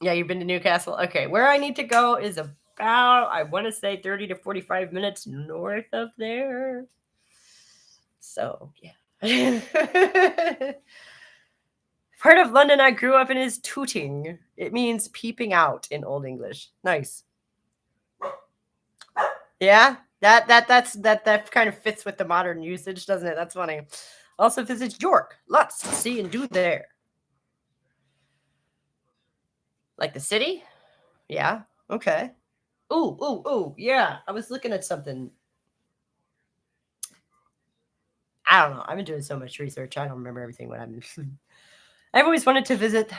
Yeah, you've been to Newcastle? Okay, where I need to go is about, I want to say 30 to 45 minutes north of there. So, yeah. Part of London I grew up in is tooting. It means peeping out in Old English. Nice. Yeah, that kind of fits with the modern usage, doesn't it? That's funny. Also visits York. Lots to see and do there. Like the city? Yeah. Okay. Ooh. Yeah. I was looking at something. I don't know. I've been doing so much research. I don't remember everything what I'm I've always wanted to visit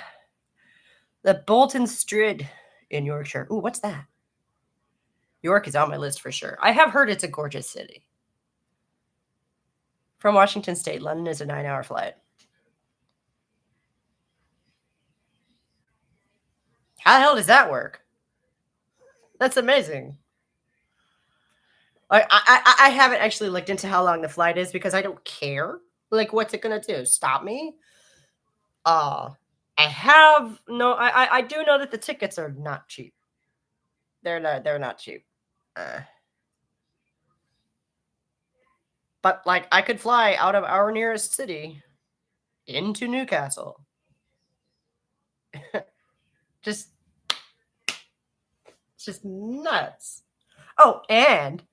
the Bolton Strid in Yorkshire. Ooh, what's that? York is on my list for sure. I have heard it's a gorgeous city. From Washington State, London is a 9-hour flight. How the hell does that work? That's amazing. I haven't actually looked into how long the flight is because I don't care. Like, what's it gonna do? Stop me? Uh, I do know that the tickets are not cheap. They're not cheap. Uh, but like I could fly out of our nearest city into Newcastle. Just it's just nuts. Oh, and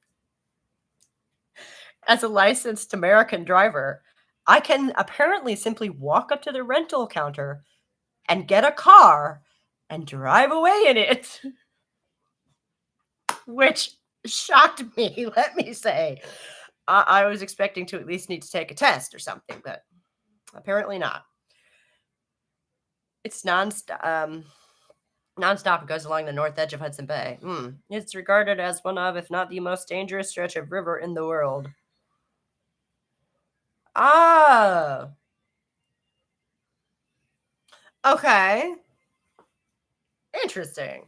as a licensed American driver, I can apparently simply walk up to the rental counter and get a car and drive away in it, which shocked me, let me say. I was expecting to at least need to take a test or something, but apparently not. It's nonstop. It goes along the north edge of Hudson Bay. It's regarded as one of, if not the most dangerous stretch of river in the world. Ah, okay. Interesting.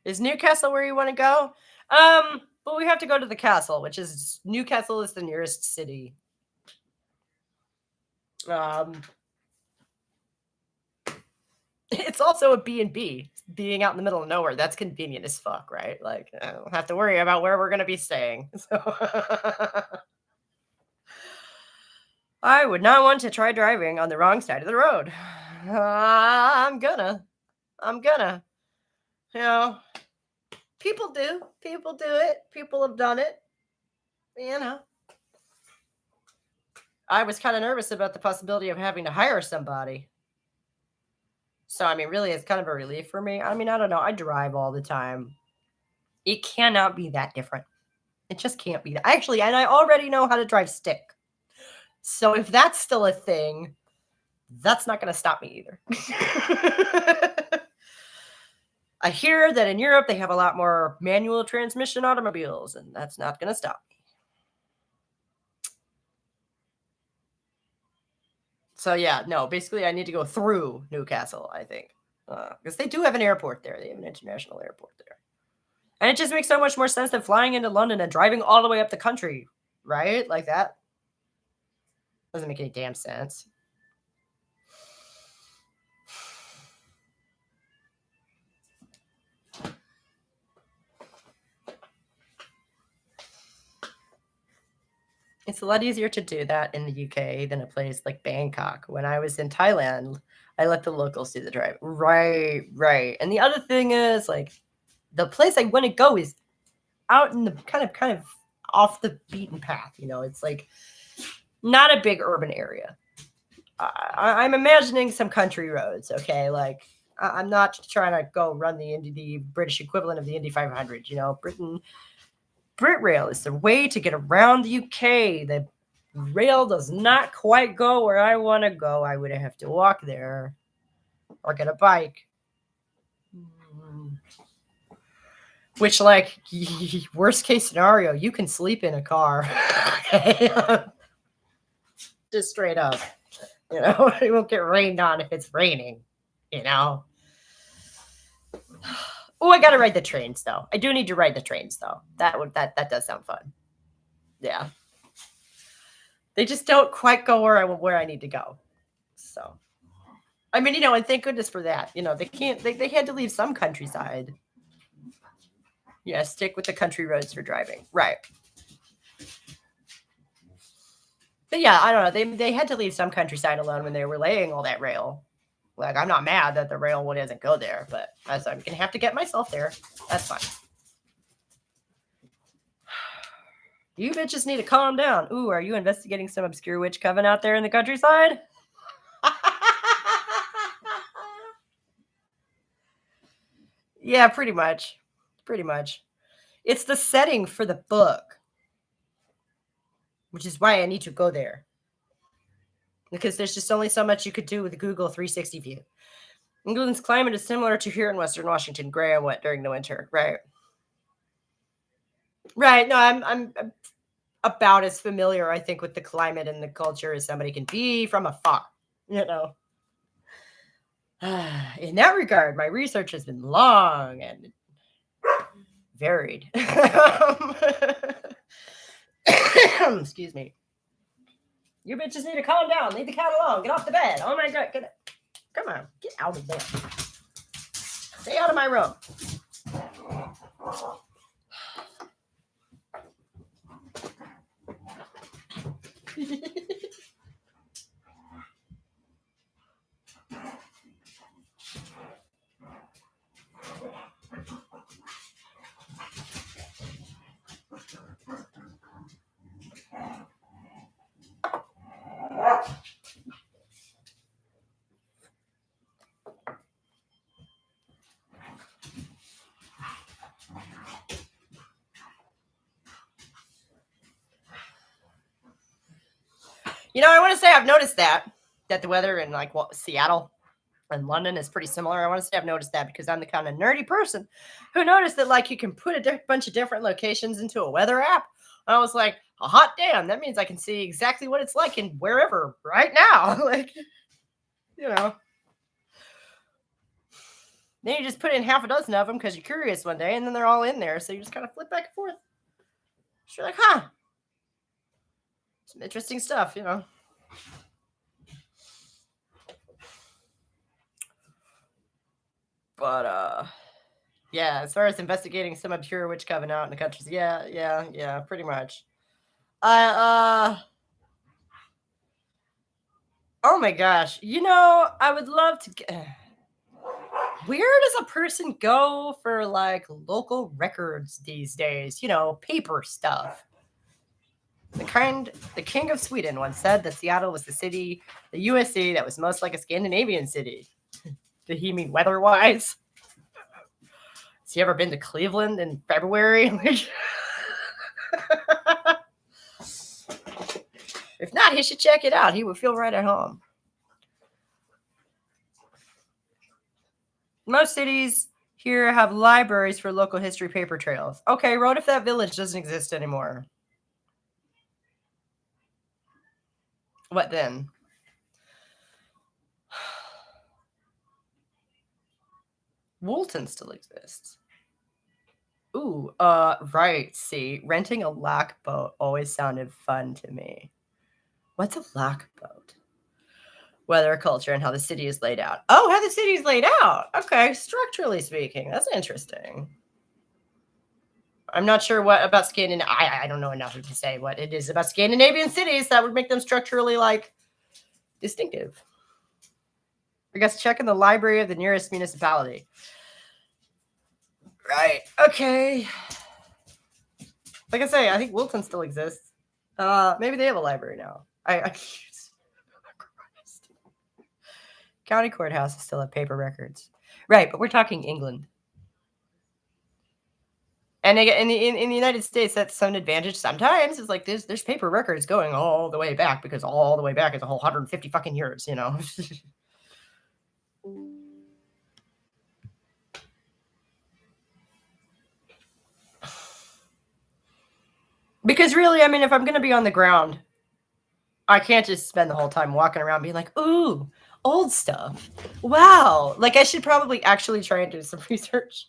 Is Newcastle where you want to go? Well, we have to go to the castle, which is Newcastle is the nearest city. Um, it's also a B&B, being out in the middle of nowhere. That's convenient as fuck, right? Like, I don't have to worry about where we're going to be staying. So I would not want to try driving on the wrong side of the road. I'm gonna. You know, people do. People do it. People have done it. You know. I was kind of nervous about the possibility of having to hire somebody. So, I mean, really, it's kind of a relief for me. I mean, I don't know. I drive all the time. It cannot be that different. It just can't be. Actually, and I already know how to drive stick. So, if that's still a thing, that's not going to stop me either. I hear that in Europe, they have a lot more manual transmission automobiles, and that's not going to stop me. So, yeah, no, basically, I need to go through Newcastle, I think. Because they do have an airport there. They have an international airport there. And it just makes so much more sense than flying into London and driving all the way up the country, right? Like that doesn't make any damn sense. It's a lot easier to do that in the UK than a place like Bangkok. When I was in Thailand, I let the locals do the drive. Right. And the other thing is, like, the place I want to go is out in the kind of off the beaten path. You know, it's like not a big urban area. I'm imagining some country roads. Okay, like I'm not trying to go run the British equivalent of the Indy 500. You know, Brit Rail is the way to get around the UK. The rail does not quite go where I want to go. I would have to walk there or get a bike. Which, like, worst case scenario, you can sleep in a car. Just straight up. You know, it won't get rained on if it's raining, you know. Oh, I gotta ride the trains though. I do need to ride the trains though. That does sound fun. Yeah. They just don't quite go where I need to go. So I mean, you know, and thank goodness for that. You know, they had to leave some countryside. Yeah, stick with the country roads for driving. Right. But yeah, I don't know. They had to leave some countryside alone when they were laying all that rail. Like, I'm not mad that the railway doesn't go there, but I'm gonna have to get myself there. That's fine. You bitches need to calm down. Ooh, are you investigating some obscure witch coven out there in the countryside? Yeah, pretty much. Pretty much. It's the setting for the book, which is why I need to go there. Because there's just only so much you could do with the Google 360 view. England's climate is similar to here in Western Washington, gray and wet during the winter. Right. Right. No, I'm about as familiar, I think, with the climate and the culture as somebody can be from afar. You know. In that regard, my research has been long and varied. Excuse me. You bitches need to calm down. Leave the cat alone. Get off the bed. Oh my God. Get it. Come on, get out of there. Stay out of my room. I want to say I've noticed that the weather in like Seattle and London is pretty similar. I want to say I've noticed that because I'm the kind of nerdy person who noticed that like you can put a bunch of different locations into a weather app. And I was like, a hot damn, that means I can see exactly what it's like in wherever right now. Like, then you just put in half a dozen of them because you're curious one day, and then they're all in there. So you just kind of flip back and forth. So you're like, huh, some interesting stuff, But yeah, as far as investigating some obscure witch coven out in the countries, yeah, pretty much. Oh my gosh, I would love to get. Where does a person go for like local records these days? Paper stuff. The king of Sweden once said that Seattle was the U.S. city that was most like a Scandinavian city. Did he mean weather-wise? Has he ever been to Cleveland in February? If not, he should check it out. He would feel right at home. Most cities here have libraries for local history paper trails. Okay, what if that village doesn't exist anymore? What then? Woolton still exists. Ooh, right. See, renting a lock boat always sounded fun to me. What's a lock boat? Weather, culture, and how the city is laid out. Oh, how the city is laid out. Okay, structurally speaking, that's interesting. I'm not sure what about Scandinavian. I don't know enough to say what it is about Scandinavian cities that would make them structurally like distinctive. I guess check in the library of the nearest municipality. Right. Okay. Like I say, I think Wilton still exists. Maybe they have a library now. County courthouses still have paper records. Right, but we're talking England. And in the United States, that's some advantage. Sometimes it's like there's paper records going all the way back because all the way back is a whole 150 fucking years, Because really, I mean, if I'm going to be on the ground, I can't just spend the whole time walking around being like, ooh, old stuff. Wow. Like, I should probably actually try and do some research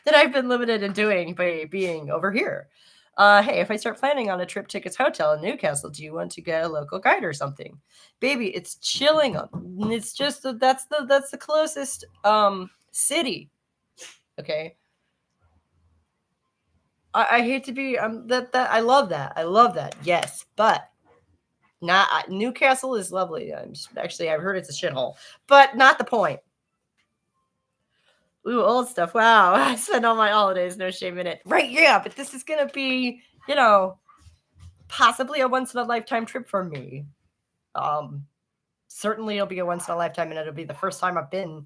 that I've been limited in doing by being over here. Hey, if I start planning on a trip tickets hotel in Newcastle, do you want to get a local guide or something? Baby, it's chilling. It's just that's the closest city. Okay. I hate to be that I love that. I love that. Yes, but not Newcastle is lovely. Actually, I've heard it's a shithole, but not the point. Ooh, old stuff. Wow. I spend all my holidays, no shame in it. Right, yeah, but this is going to be, possibly a once-in-a-lifetime trip for me. Certainly it'll be a once-in-a-lifetime, and it'll be the first time I've been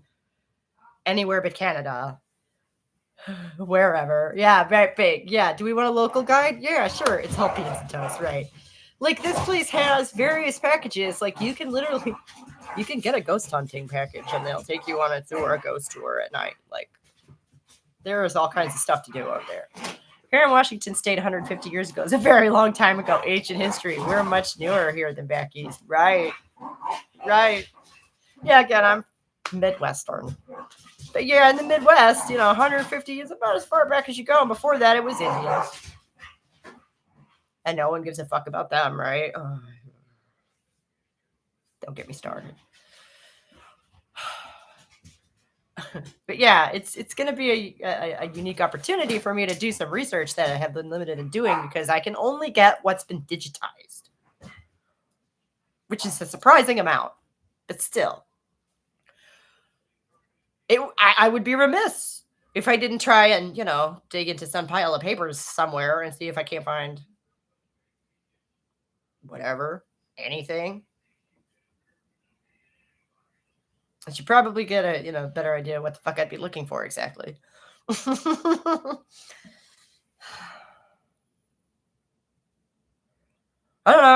anywhere but Canada. Wherever. Yeah, very big. Yeah, do we want a local guide? Yeah, sure. It's all beans and toast, right? Like, this place has various packages. Like, you can get a ghost hunting package, and they'll take you on a ghost tour at night. Like, there is all kinds of stuff to do over there. Here in Washington State, 150 years ago is a very long time ago. Ancient history. We're much newer here than back east. Right. Yeah, again, I'm Midwestern. But yeah, in the Midwest, 150 is about as far back as you go. And before that, it was Indians. And no one gives a fuck about them, right? Don't get me started. But yeah, it's going to be a unique opportunity for me to do some research that I have been limited in doing because I can only get what's been digitized, which is a surprising amount, but still. I would be remiss if I didn't try and, dig into some pile of papers somewhere and see if I can't find whatever, anything. I should probably get a, better idea what the fuck I'd be looking for exactly. I don't know.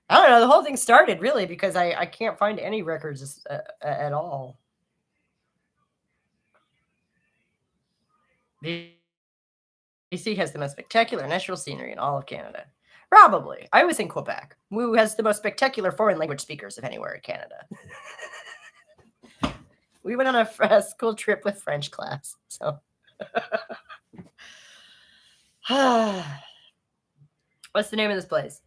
I don't know. The whole thing started really because I can't find any records at all. BC has the most spectacular natural scenery in all of Canada. Probably. I was in Quebec, who has the most spectacular foreign language speakers of anywhere in Canada. We went on a school trip with French class. So, what's the name of this place?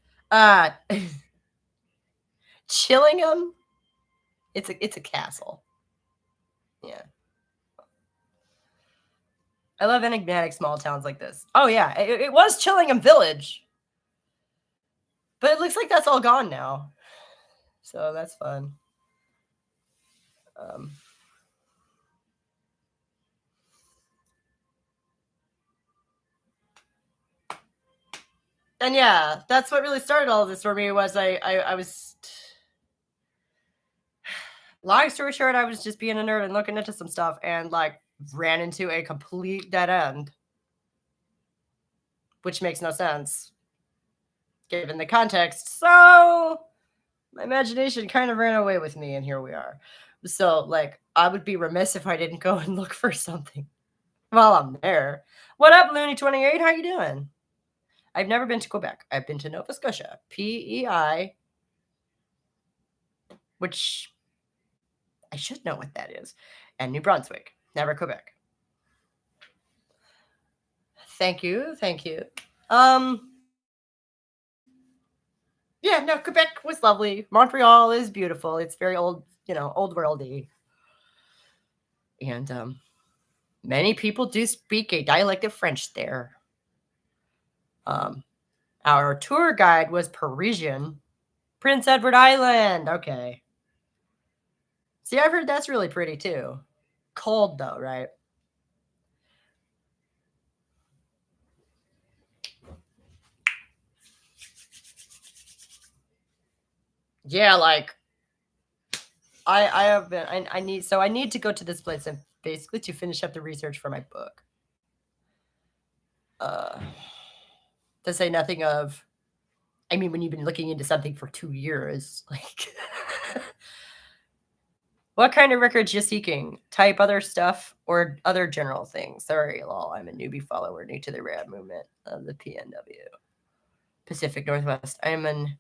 Chillingham. It's a castle. Yeah. I love enigmatic small towns like this. Oh yeah, it was Chillingham Village, but it looks like that's all gone now. So that's fun. And yeah, that's what really started all of this for me was I was, long story short, I was just being a nerd and looking into some stuff and like ran into a complete dead end, which makes no sense given the context. So my imagination kind of ran away with me, and here we are. So like I would be remiss if I didn't go and look for something while I'm there. What up, Looney28? How you doing? I've never been to Quebec. I've been to Nova Scotia, PEI, which I should know what that is, and New Brunswick, never Quebec. Thank you. Yeah, no, Quebec was lovely. Montreal is beautiful. It's very old, old worldy. And many people do speak a dialect of French there. Our tour guide was Parisian. Prince Edward Island. Okay. See, I've heard that's really pretty too. Cold though, right? Yeah, like I have been I need to go to this place and basically to finish up the research for my book. To say nothing of, I mean, when you've been looking into something for 2 years, like what kind of records you seeking? Type other stuff or other general things. Sorry, lol. I'm a newbie follower new to the rad movement of the PNW. Pacific Northwest. I'm in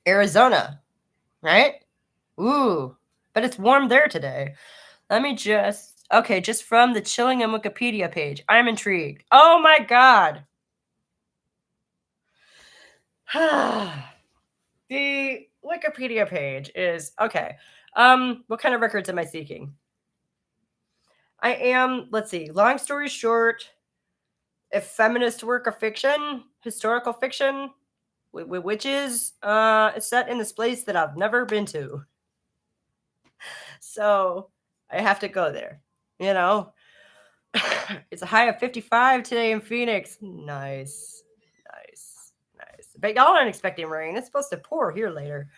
Arizona, right? Ooh, but it's warm there today. Let me just from the Chillingham Wikipedia page. I'm intrigued. Oh my god. The Wikipedia page is okay. What kind of records am I seeking? I am, let's see, long story short, a feminist work of fiction, historical fiction, which is set in this place that I've never been to. So I have to go there, It's a high of 55 today in Phoenix. Nice. But y'all aren't expecting rain. It's supposed to pour here later.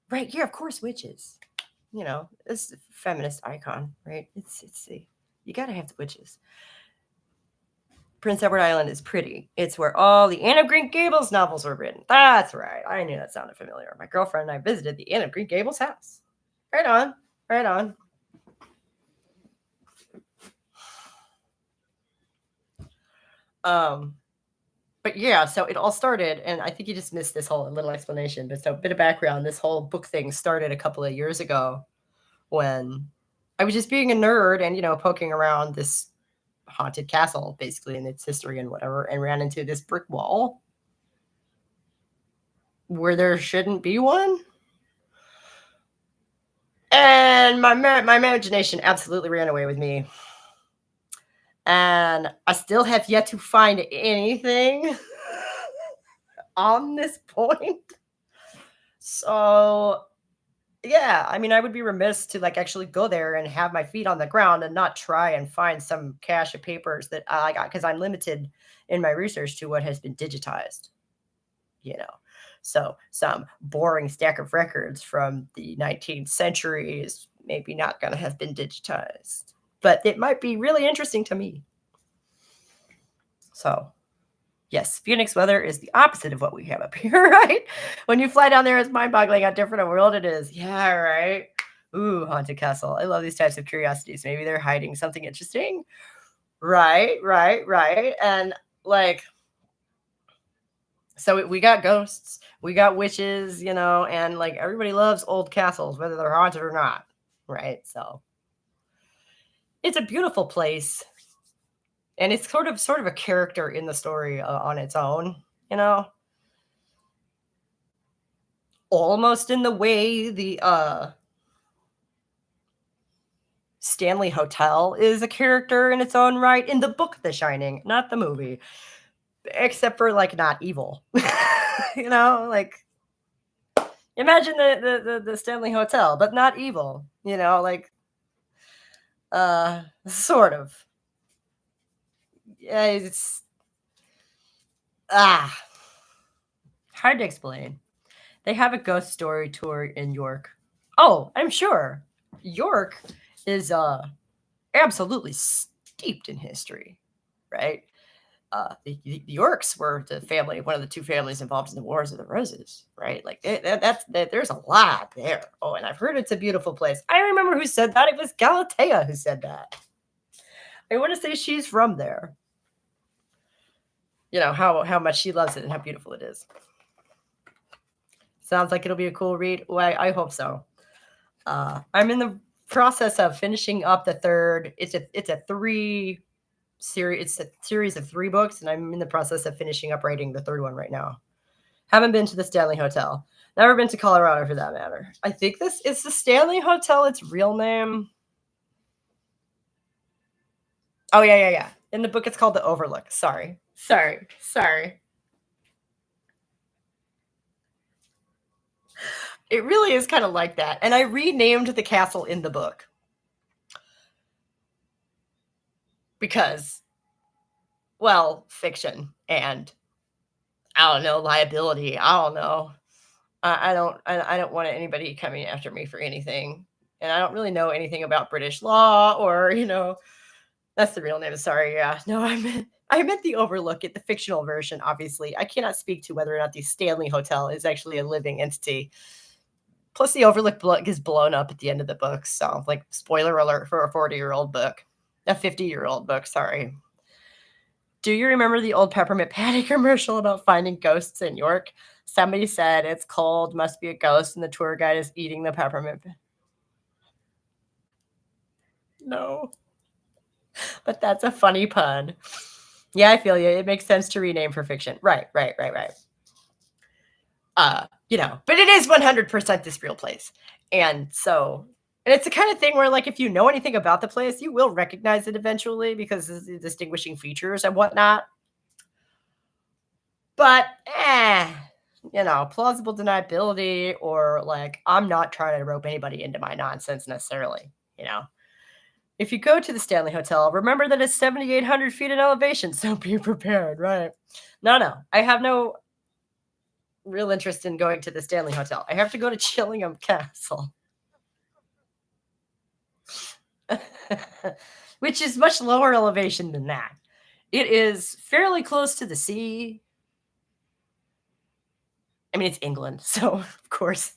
Right, yeah, of course, witches. It's a feminist icon, right? It's you gotta have the witches. Prince Edward Island is pretty. It's where all the Anne of Green Gables novels were written. That's right. I knew that sounded familiar. My girlfriend and I visited the Anne of Green Gables house. Right on. But yeah, so it all started, and I think you just missed this whole little explanation. But so a bit of background, this whole book thing started a couple of years ago when I was just being a nerd and, poking around this haunted castle, basically, in its history and whatever, and ran into this brick wall where there shouldn't be one. And my imagination absolutely ran away with me. And I still have yet to find anything on this point. So, yeah, I mean, I would be remiss to like actually go there and have my feet on the ground and not try and find some cache of papers that I got because I'm limited in my research to what has been digitized, you know. So, some boring stack of records from the 19th century is maybe not going to have been digitized, but it might be really interesting to me. So, yes, Phoenix weather is the opposite of what we have up here, right? When you fly down there, it's mind-boggling how different a world it is. Yeah, right. Ooh, haunted castle. I love these types of curiosities. Maybe they're hiding something interesting. Right, right, right. And like, so we got ghosts, we got witches, and like everybody loves old castles, whether they're haunted or not. Right. So it's a beautiful place. And it's sort of a character in the story on its own, you know almost in the way the Stanley Hotel is a character in its own right in the book The Shining, not the movie, except for like not evil. Like imagine the Stanley Hotel, but not evil, like sort of. Yeah, it's ah hard to explain. They have a ghost story tour in York. Oh, I'm sure. York is absolutely steeped in history, right? The Yorks were one of the two families involved in the Wars of the Roses, right? Like there's a lot there. Oh, and I've heard it's a beautiful place. I remember who said that. It was Galatea who said that. I want to say she's from there. How much she loves it and how beautiful it is. Sounds like it'll be a cool read. Well, I hope so. I'm in the process of finishing up the third. It's a series of 3 books, and I'm in the process of finishing up writing the third one right now. Haven't been to the Stanley Hotel. Never been to Colorado for that matter. I think this is the Stanley Hotel, its real name. Oh, yeah. In the book, it's called the Overlook. Sorry. It really is kind of like that. And I renamed the castle in the book because, well, fiction and I don't know, liability. I don't know. I don't want anybody coming after me for anything. And I don't really know anything about British law or, that's the real name. Sorry. Yeah. No, I meant the Overlook, the fictional version, obviously. I cannot speak to whether or not the Stanley Hotel is actually a living entity. Plus, the Overlook gets blown up at the end of the book. So, like, spoiler alert for a 40-year-old book, a 50-year-old book. Sorry. Do you remember the old Peppermint Patty commercial about finding ghosts in York? Somebody said it's cold, must be a ghost, and the tour guide is eating the peppermint. No, but that's a funny pun. Yeah, I feel you. It makes sense to rename for fiction. Right. But it is 100% this real place. And so, and it's the kind of thing where, like, if you know anything about the place, you will recognize it eventually because of the distinguishing features and whatnot. But, plausible deniability or like, I'm not trying to rope anybody into my nonsense necessarily, If you go to the Stanley Hotel, remember that it's 7,800 feet in elevation, so be prepared, right? No. I have no real interest in going to the Stanley Hotel. I have to go to Chillingham Castle, which is much lower elevation than that. It is fairly close to the sea. I mean, it's England, so of course.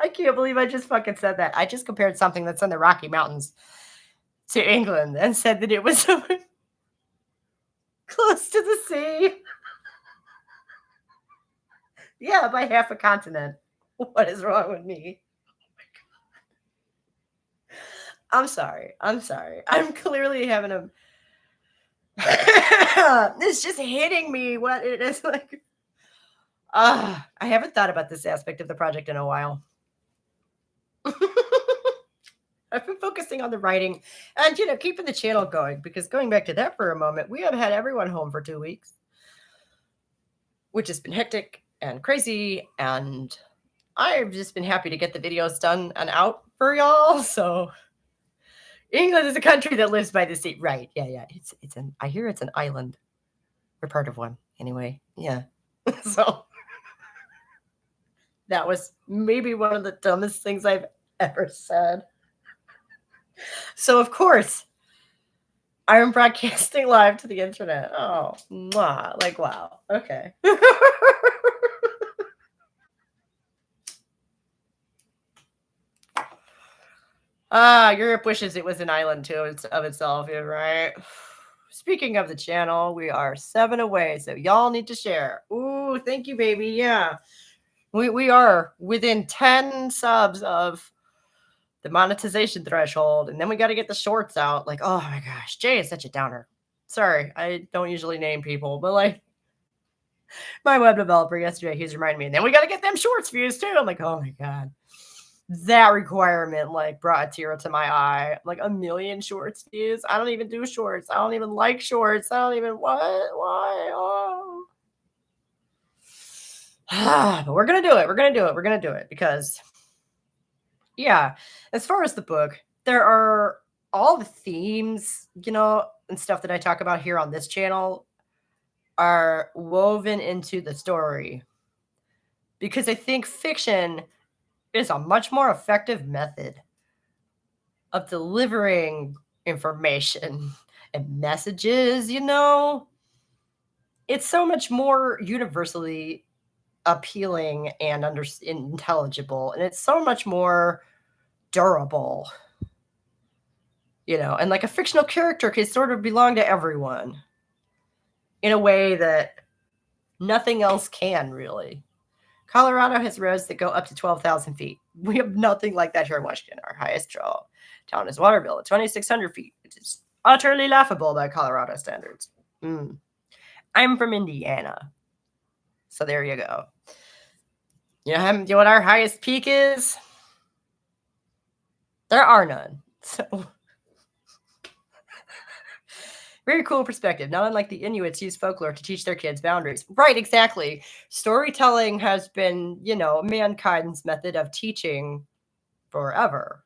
I can't believe I just fucking said that. I just compared something that's in the Rocky Mountains to England and said that it was close to the sea. Yeah, by half a continent. What is wrong with me? I'm sorry. I'm sorry. I'm clearly having a it's just hitting me what it is like. I haven't thought about this aspect of the project in a while. I've been focusing on the writing and, keeping the channel going because going back to that for a moment, we have had everyone home for 2 weeks, which has been hectic and crazy, and I've just been happy to get the videos done and out for y'all. So England is a country that lives by the sea. Right. Yeah, yeah. I hear it's an island. We're part of one. Anyway. Yeah. So that was maybe one of the dumbest things I've ever said. So of course, I am broadcasting live to the internet. Oh, mwah, like wow. Okay. Europe wishes it was an island too of itself, yeah, right? Speaking of the channel, we are 7 away, so y'all need to share. Ooh, thank you, baby. Yeah. We are within 10 subs of the monetization threshold, and then we got to get the shorts out. Like, oh my gosh, Jay is such a downer. Sorry, I don't usually name people, but like my web developer yesterday, he's reminding me, and then we got to get them shorts views too. I'm like, oh my god, that requirement like brought a tear to my eye. Like a million shorts views. I don't even do shorts. I don't even like shorts. I don't even what? Why? Oh. But we're gonna do it. We're gonna do it. We're gonna do it because yeah, as far as the book, there are all the themes, and stuff that I talk about here on this channel are woven into the story because I think fiction is a much more effective method of delivering information and messages. It's so much more universally appealing and intelligible, and it's so much more durable. And like a fictional character can sort of belong to everyone in a way that nothing else can really. Colorado has roads that go up to 12,000 feet. We have nothing like that here in Washington. Our highest town is Waterville at 2,600 feet, which is utterly laughable by Colorado standards. I'm from Indiana. So there you go. You know what our highest peak is? There are none. So very cool perspective. Not unlike the Inuits use folklore to teach their kids boundaries. Right, exactly. Storytelling has been, mankind's method of teaching forever.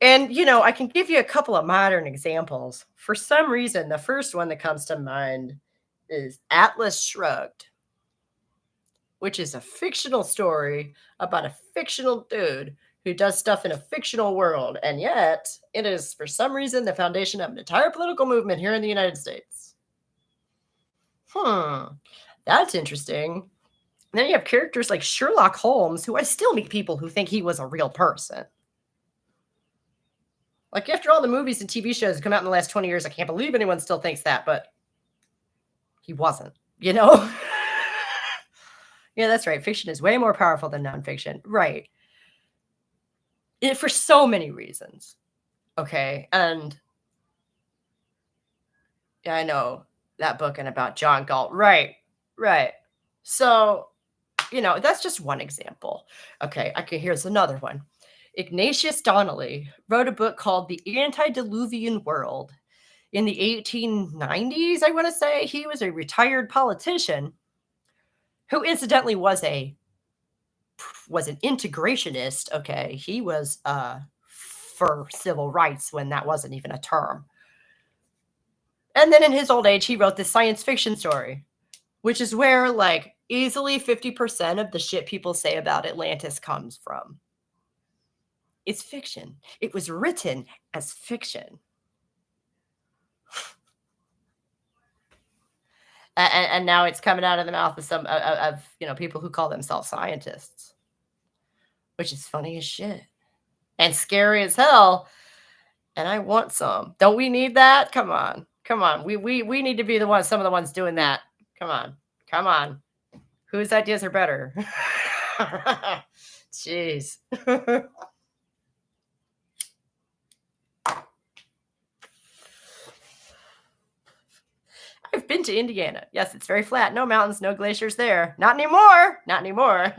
And, I can give you a couple of modern examples. For some reason, the first one that comes to mind is Atlas Shrugged, which is a fictional story about a fictional dude who does stuff in a fictional world. And yet, it is, for some reason, the foundation of an entire political movement here in the United States. That's interesting. And then you have characters like Sherlock Holmes, who I still meet people who think he was a real person. Like, after all the movies and TV shows that come out in the last 20 years, I can't believe anyone still thinks that, but he wasn't, Yeah, that's right. Fiction is way more powerful than nonfiction. Right. For so many reasons. Okay. And yeah, I know that book and about John Galt. Right. Right. So, that's just one example. Okay. Here's another one. Ignatius Donnelly wrote a book called The Antediluvian World in the 1890s, I want to say. He was a retired politician who incidentally was an integrationist. Okay. He was for civil rights when that wasn't even a term. And then in his old age, he wrote this science fiction story, which is where like easily 50% of the shit people say about Atlantis comes from. It's fiction. It was written as fiction. And now it's coming out of the mouth of some of people who call themselves scientists, which is funny as shit and scary as hell. And I want some. Don't we need that? Come on. We need to be some of the ones doing that. Come on. Whose ideas are better? Jeez. I've been to Indiana. Yes, it's very flat. No mountains, no glaciers there. Not anymore. Not anymore.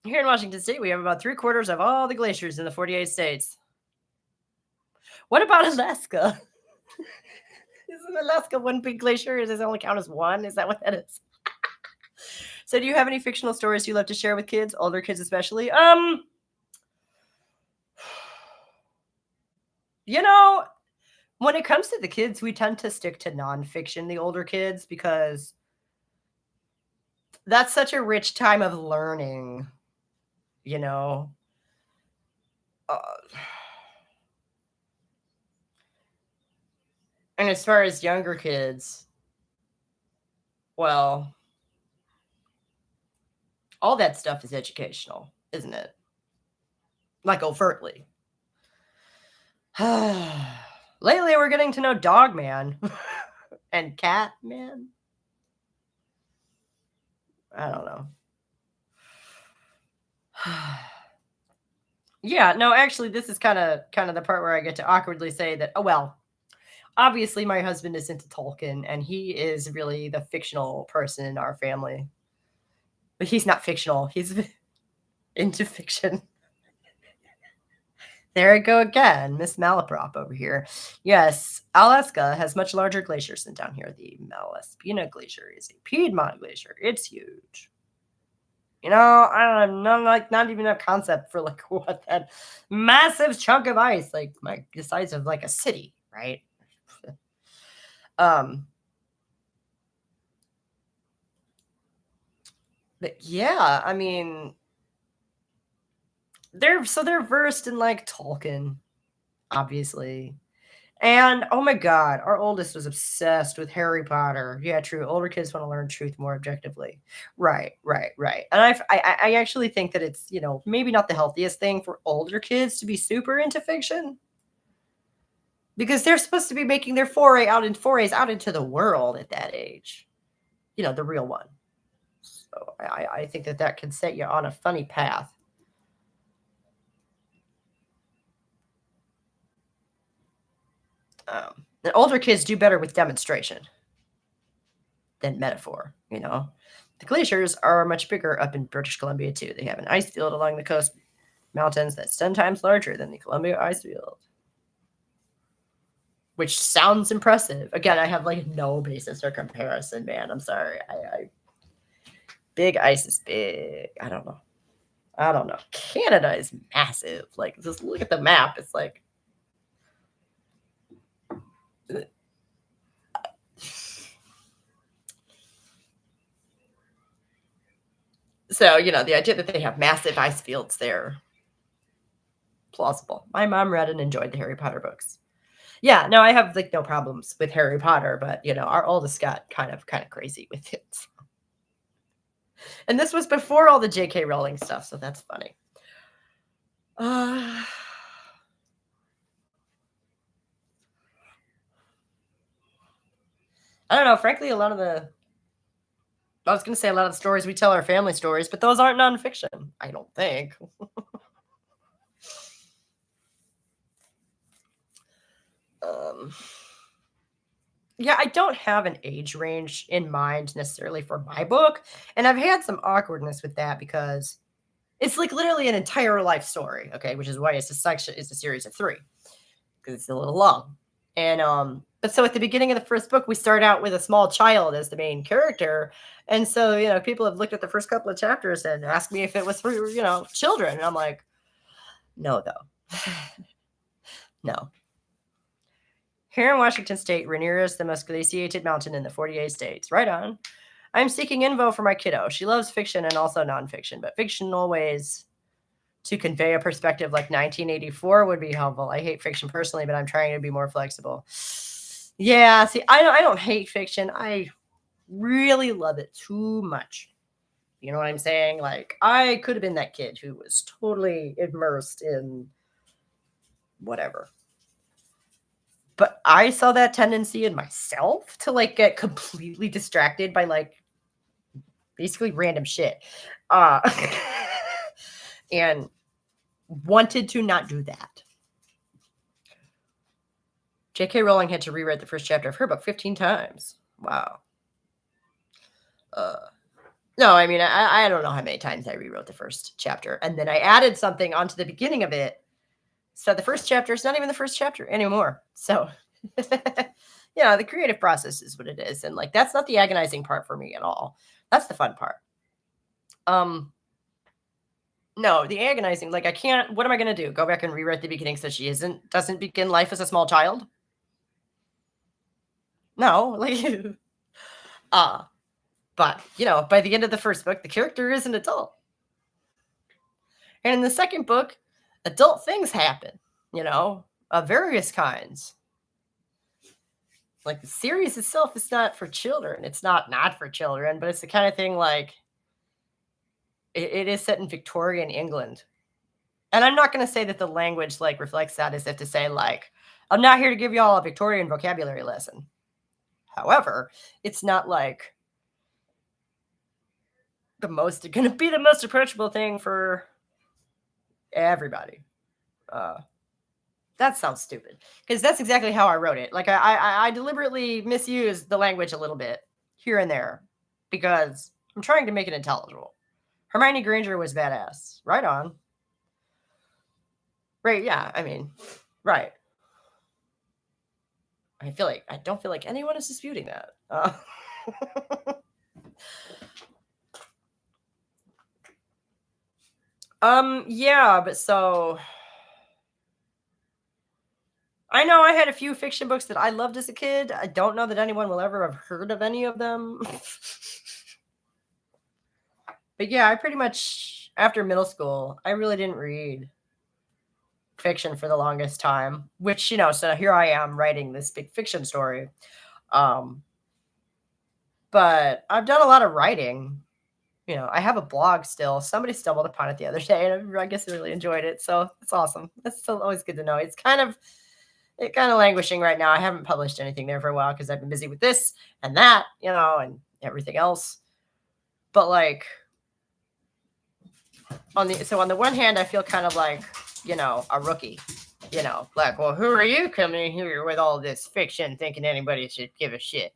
Here in Washington State, we have about 3/4 of all the glaciers in the 48 states. What about Alaska? Isn't Alaska one big glacier? Does it only count as one? Is that what that is? So do you have any fictional stories you love to share with kids, older kids especially? You know, when it comes to the kids, we tend to stick to nonfiction, the older kids, because that's such a rich time of learning, you know. Uh, and as far as younger kids, well, all that stuff is educational, isn't it? Like overtly. Lately, we're getting to know Dog Man and Cat Man. I don't know. Yeah, no, actually, this is kind of the part where I get to awkwardly say that. Oh well, obviously, my husband is into Tolkien, and he is really the fictional person in our family. But he's not fictional. He's into fiction. There I go again, Miss Malaprop over here. Yes, Alaska has much larger glaciers than down here. The Malaspina Glacier is a Piedmont glacier. It's huge. I don't know, not even a concept for like what that massive chunk of ice, like the size of like a city, right? um, but yeah, I mean, they're versed in like Tolkien, obviously. And oh my God, our oldest was obsessed with Harry Potter. Yeah, true. Older kids want to learn truth more objectively. Right, right, right. And I actually think that it's, maybe not the healthiest thing for older kids to be super into fiction because they're supposed to be making their forays out into the world at that age. The real one. So I think that can set you on a funny path. And older kids do better with demonstration than metaphor. The glaciers are much bigger up in British Columbia too. They have an ice field along the coast mountains that's 10 times larger than the Columbia ice field, which sounds impressive. Again, I have like no basis for comparison, man. I'm sorry. Big ice is big. I don't know. Canada is massive. Like, just look at the map. It's like so, the idea that they have massive ice fields there, plausible. My mom read and enjoyed the Harry Potter books. Yeah, no, I have like no problems with Harry Potter, but our oldest got kind of crazy with it. And this was before all the J.K. Rowling stuff, so that's funny. I don't know. Frankly, I was going to say a lot of the stories we tell are family stories, but those aren't nonfiction, I don't think. Yeah, I don't have an age range in mind necessarily for my book, and I've had some awkwardness with that because it's like literally an entire life story, okay, which is why it's a series of 3 because it's a little long. And but so at the beginning of the first book, we start out with a small child as the main character, and so people have looked at the first couple of chapters and asked me if it was for children, and I'm like, no, though, no. Here in Washington State, Rainier is the most glaciated mountain in the 48 states. Right on. I'm seeking info for my kiddo. She loves fiction and also nonfiction, but fictional ways to convey a perspective like 1984 would be helpful. I hate fiction personally, but I'm trying to be more flexible. Yeah, see, I don't hate fiction. I really love it too much. You know what I'm saying? Like, I could have been that kid who was totally immersed in whatever. But I saw that tendency in myself to like get completely distracted by like basically random shit. And wanted to not do that. J.K. Rowling had to rewrite the first chapter of her book 15 times. Wow. No, I mean, I don't know how many times I rewrote the first chapter. And then I added something onto the beginning of it. So the first chapter is not even the first chapter anymore. So, the creative process is what it is. And like, that's not the agonizing part for me at all. That's the fun part. No, the agonizing, like I can't, what am I going to do? Go back and rewrite the beginning so she doesn't begin life as a small child? No, like, but by the end of the first book, the character is an adult. And in the second book, adult things happen, of various kinds. Like the series itself is not for children. It's not for children, but it's the kind of thing like it is set in Victorian England. And I'm not going to say that the language like reflects that as if to say like, I'm not here to give you all a Victorian vocabulary lesson. However, it's not like going to be the most approachable thing for everybody. That sounds stupid because that's exactly how I wrote it. Like I deliberately misused the language a little bit here and there because I'm trying to make it intelligible. Hermione Granger was badass. Right on. Right. Yeah. I mean, right. I don't feel like anyone is disputing that. Yeah, but so I know I had a few fiction books that I loved as a kid. I don't know that anyone will ever have heard of any of them. But yeah, I pretty much, after middle school, I really didn't read fiction for the longest time, which, so here I am writing this big fiction story. But I've done a lot of writing. I have a blog still. Somebody stumbled upon it the other day, and I guess I really enjoyed it. So it's awesome. That's still always good to know. It's kind of languishing right now. I haven't published anything there for a while because I've been busy with this and that, and everything else. But like on the one hand, I feel kind of like, a rookie, like, well, who are you coming here with all this fiction thinking anybody should give a shit?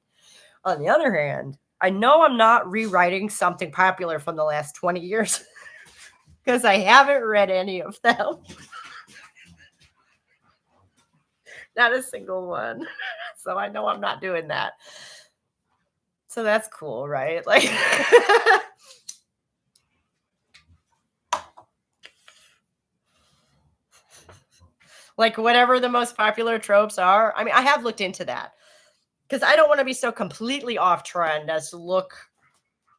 On the other hand, I know I'm not rewriting something popular from the last 20 years because I haven't read any of them. Not a single one. So I know I'm not doing that. So that's cool, right? Like, like whatever the most popular tropes are. I mean, I have looked into that because I don't want to be so completely off trend as to look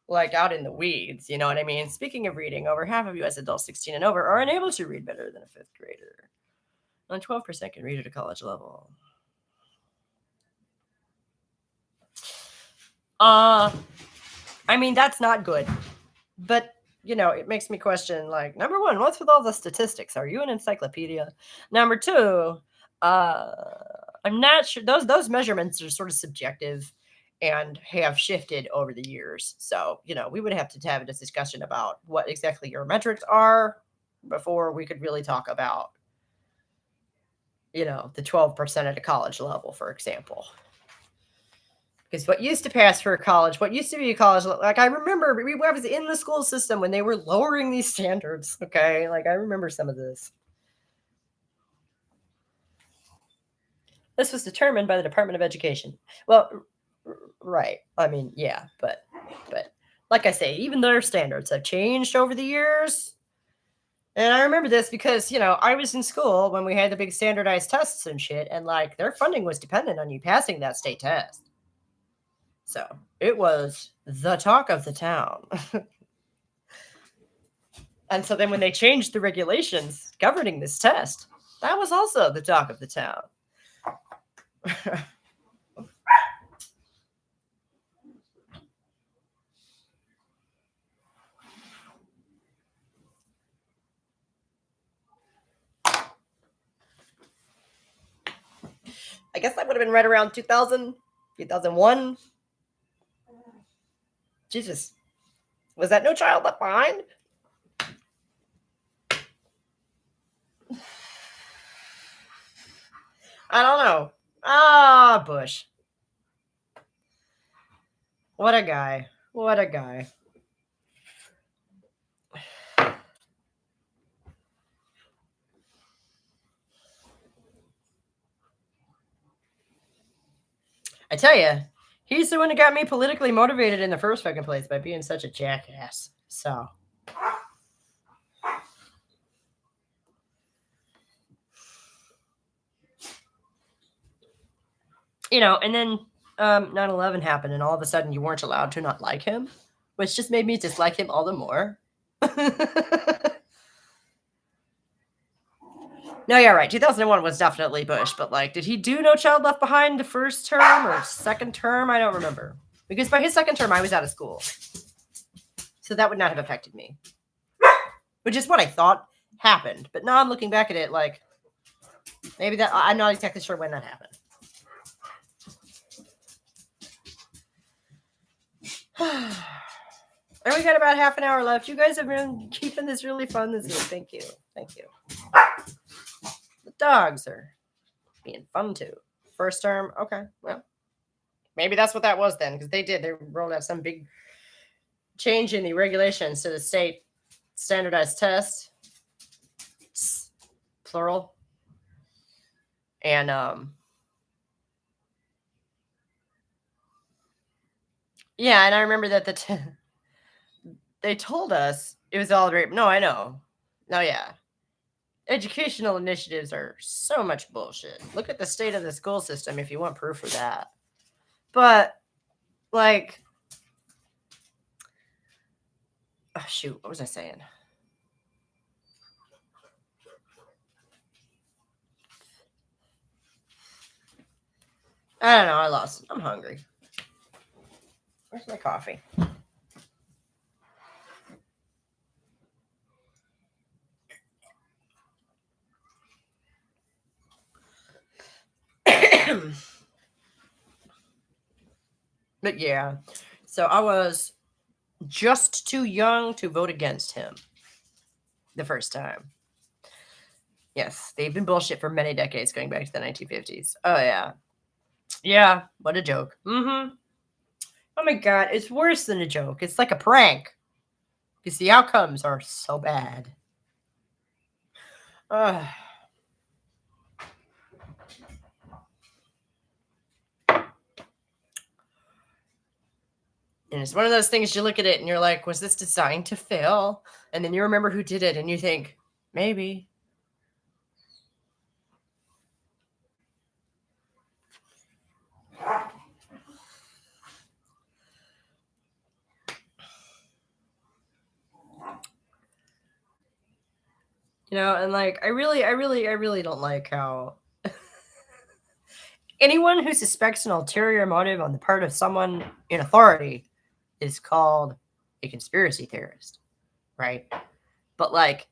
like out in the weeds. You know what I mean? Speaking of reading, over half of U.S. adults 16 and over are unable to read better than a fifth grader. And 12% can read at a college level. I mean, that's not good. But, it makes me question, like, number one, what's with all the statistics? Are you an encyclopedia? Number two, I'm not sure. Those measurements are sort of subjective and have shifted over the years. So, we would have to have a discussion about what exactly your metrics are before we could really talk about, the 12% at a college level, for example. Because what used to pass for college, what used to be a college, like I remember, I was in the school system when they were lowering these standards. Okay, like I remember some of this. This was determined by the Department of Education. Well, right. I mean, yeah, but like I say, even their standards have changed over the years. And I remember this because, I was in school when we had the big standardized tests and shit, and like their funding was dependent on you passing that state test. So it was the talk of the town. And so then when they changed the regulations governing this test, that was also the talk of the town. I guess that would have been right around 2000, 2001. Jesus. Was that No Child Left Behind? I don't know. Ah, Bush. What a guy. What a guy. I tell you, he's the one who got me politically motivated in the first fucking place by being such a jackass. So. And then 9/11 happened, and all of a sudden you weren't allowed to not like him, which just made me dislike him all the more. No, yeah, right. 2001 was definitely Bush, but did he do No Child Left Behind the first term or second term? I don't remember. Because by his second term, I was out of school. So that would not have affected me. Which is what I thought happened. But now I'm looking back at it maybe I'm not exactly sure when that happened. And we got about half an hour left. You guys have been keeping this really fun this week. Thank you. Thank you. The dogs are being fun too. First term. Okay. Well, maybe that's what that was then, because they rolled out some big change in the regulations to the state standardized test. Plural. And yeah, and I remember that they told us it was all great. No, I know. No, yeah. Educational initiatives are so much bullshit. Look at the state of the school system if you want proof of that. But, oh shoot, what was I saying? I don't know, I lost it. I'm hungry. Where's my coffee? But yeah, so I was just too young to vote against him the first time. Yes, they've been bullshit for many decades, going back to the 1950s. Oh, yeah. Yeah, what a joke. Mm-hmm. Oh, my God, it's worse than a joke. It's like a prank. Because the outcomes are so bad. And it's one of those things you look at it and you're like, was this designed to fail? And then you remember who did it and you think, maybe. And I really don't like how anyone who suspects an ulterior motive on the part of someone in authority is called a conspiracy theorist, right? But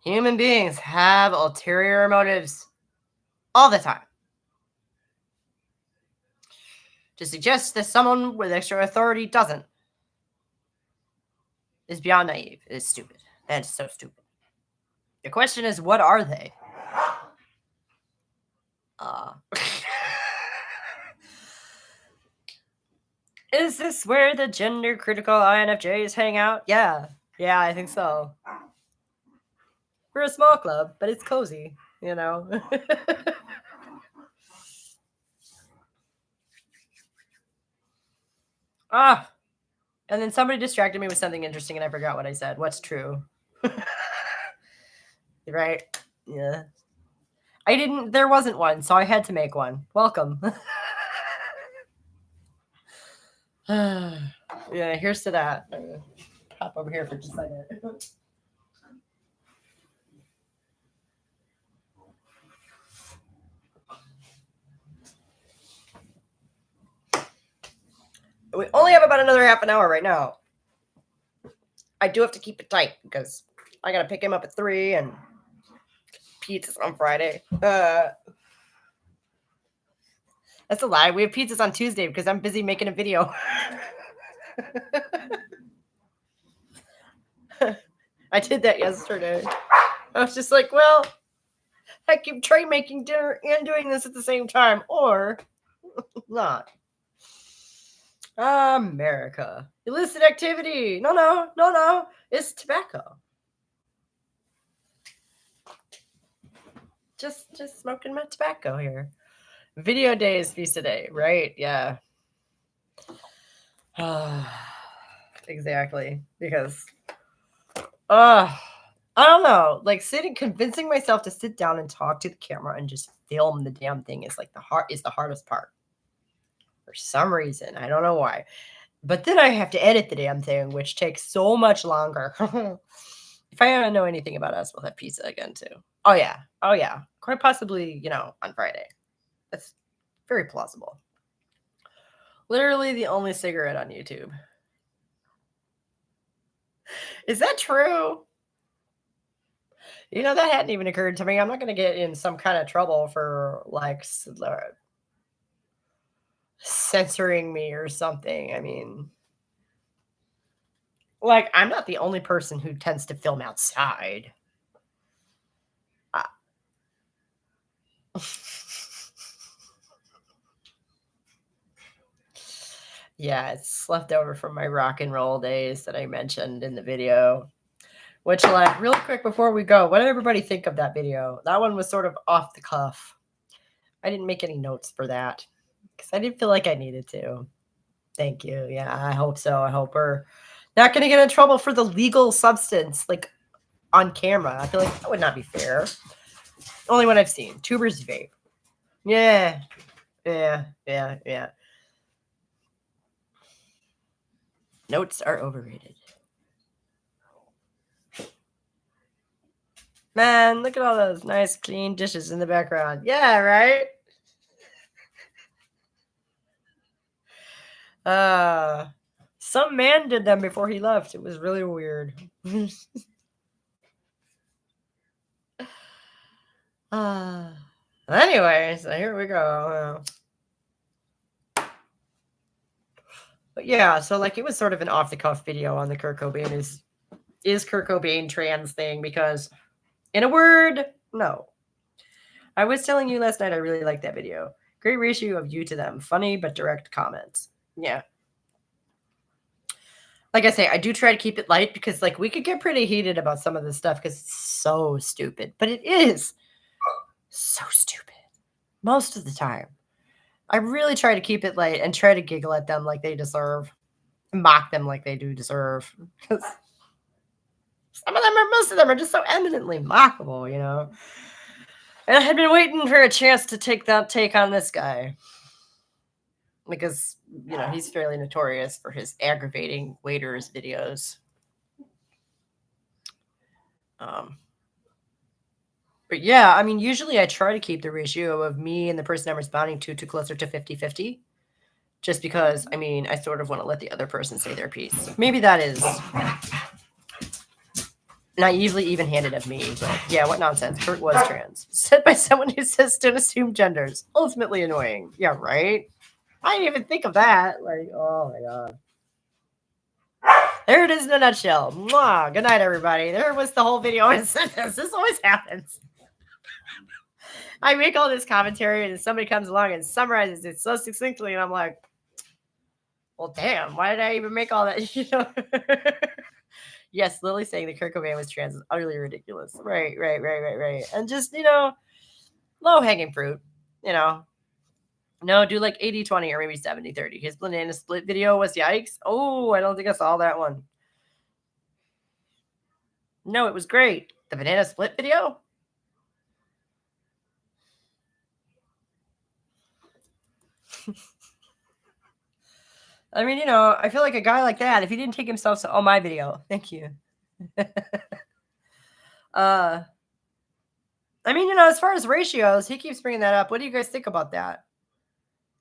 human beings have ulterior motives all the time. To suggest that someone with extra authority doesn't is beyond naive. It is stupid. That is so stupid. The question is, what are they? Is this where the gender critical INFJs hang out? Yeah, I think so. We're a small club, but it's cozy, And then somebody distracted me with something interesting and I forgot what I said. What's true? Right? Yeah. There wasn't one, so I had to make one. Welcome. Yeah, here's to that. I'm gonna pop over here for just a second. We only have about another half an hour right now. I do have to keep it tight because I gotta pick him up at 3 and pizzas on Friday. That's a lie. We have pizzas on Tuesday because I'm busy making a video. I did that yesterday. I was just like, well, I keep making dinner and doing this at the same time, or not. America. Illicit activity. No, no, no, no. It's tobacco. Just smoking my tobacco here. Video days feast today, right? Yeah. Exactly. Because I don't know. Like convincing myself to sit down and talk to the camera and just film the damn thing is like the hardest part. For some reason. I don't know why. But then I have to edit the damn thing, which takes so much longer. If I know anything about us, we'll have pizza again too. Oh yeah. Oh yeah. Quite possibly, on Friday. That's very plausible. Literally the only cigarette on YouTube. Is that true? That hadn't even occurred to me. I'm not going to get in some kind of trouble for like censoring me or something. I mean, like, I'm not the only person who tends to film outside. Uh, yeah, it's left over from my rock and roll days that I mentioned in the video. Which, like, real quick before we go, what did everybody think of that video? That one was sort of off the cuff. I didn't make any notes for that because I didn't feel like I needed to. Thank you. Yeah, I hope so. I hope we're not going to get in trouble for the legal substance, like on camera. I feel like that would not be fair. Only one I've seen. Tubers vape. Yeah. Yeah. Notes are overrated. Man, look at all those nice, clean dishes in the background. Yeah, right? Some man did them before he left. It was really weird. Anyway, so here we go. But yeah, so like it was sort of an off the cuff video on the Kurt Cobain is Kurt Cobain trans thing because in a word, no. I was telling you last night I really liked that video. Great ratio of you to them. Funny but direct comments. Yeah. Like I say, I do try to keep it light because like we could get pretty heated about some of this stuff because it's so stupid. But it is so stupid. Most of the time. I really try to keep it light and try to giggle at them like they deserve. Mock them like they do deserve. Because most of them are just so eminently mockable, And I had been waiting for a chance to take that take on this guy. Because, he's fairly notorious for his aggravating waiters videos. But yeah, I mean, usually I try to keep the ratio of me and the person I'm responding to closer to 50-50. Just because, I mean, I sort of want to let the other person say their piece. Maybe that is naively even-handed of me. But yeah, what nonsense. Kurt was trans. Said by someone who says don't assume genders. Ultimately annoying. Yeah, right? I didn't even think of that. Like, oh my God. There it is in a nutshell. Mwah. Good night, everybody. There was the whole video in a sentence. This always happens. I make all this commentary and then somebody comes along and summarizes it so succinctly, and I'm like, well, damn, why did I even make all that? Yes, Lily saying that Kurt Cobain was trans is utterly ridiculous. Right. And just, low-hanging fruit, No, do like 80-20 or maybe 70-30. His banana split video was yikes. Oh, I don't think I saw that one. No, it was great. The banana split video? I mean, I feel like a guy like that, if he didn't take himself to, my video. Thank you. I mean, as far as ratios, he keeps bringing that up. What do you guys think about that?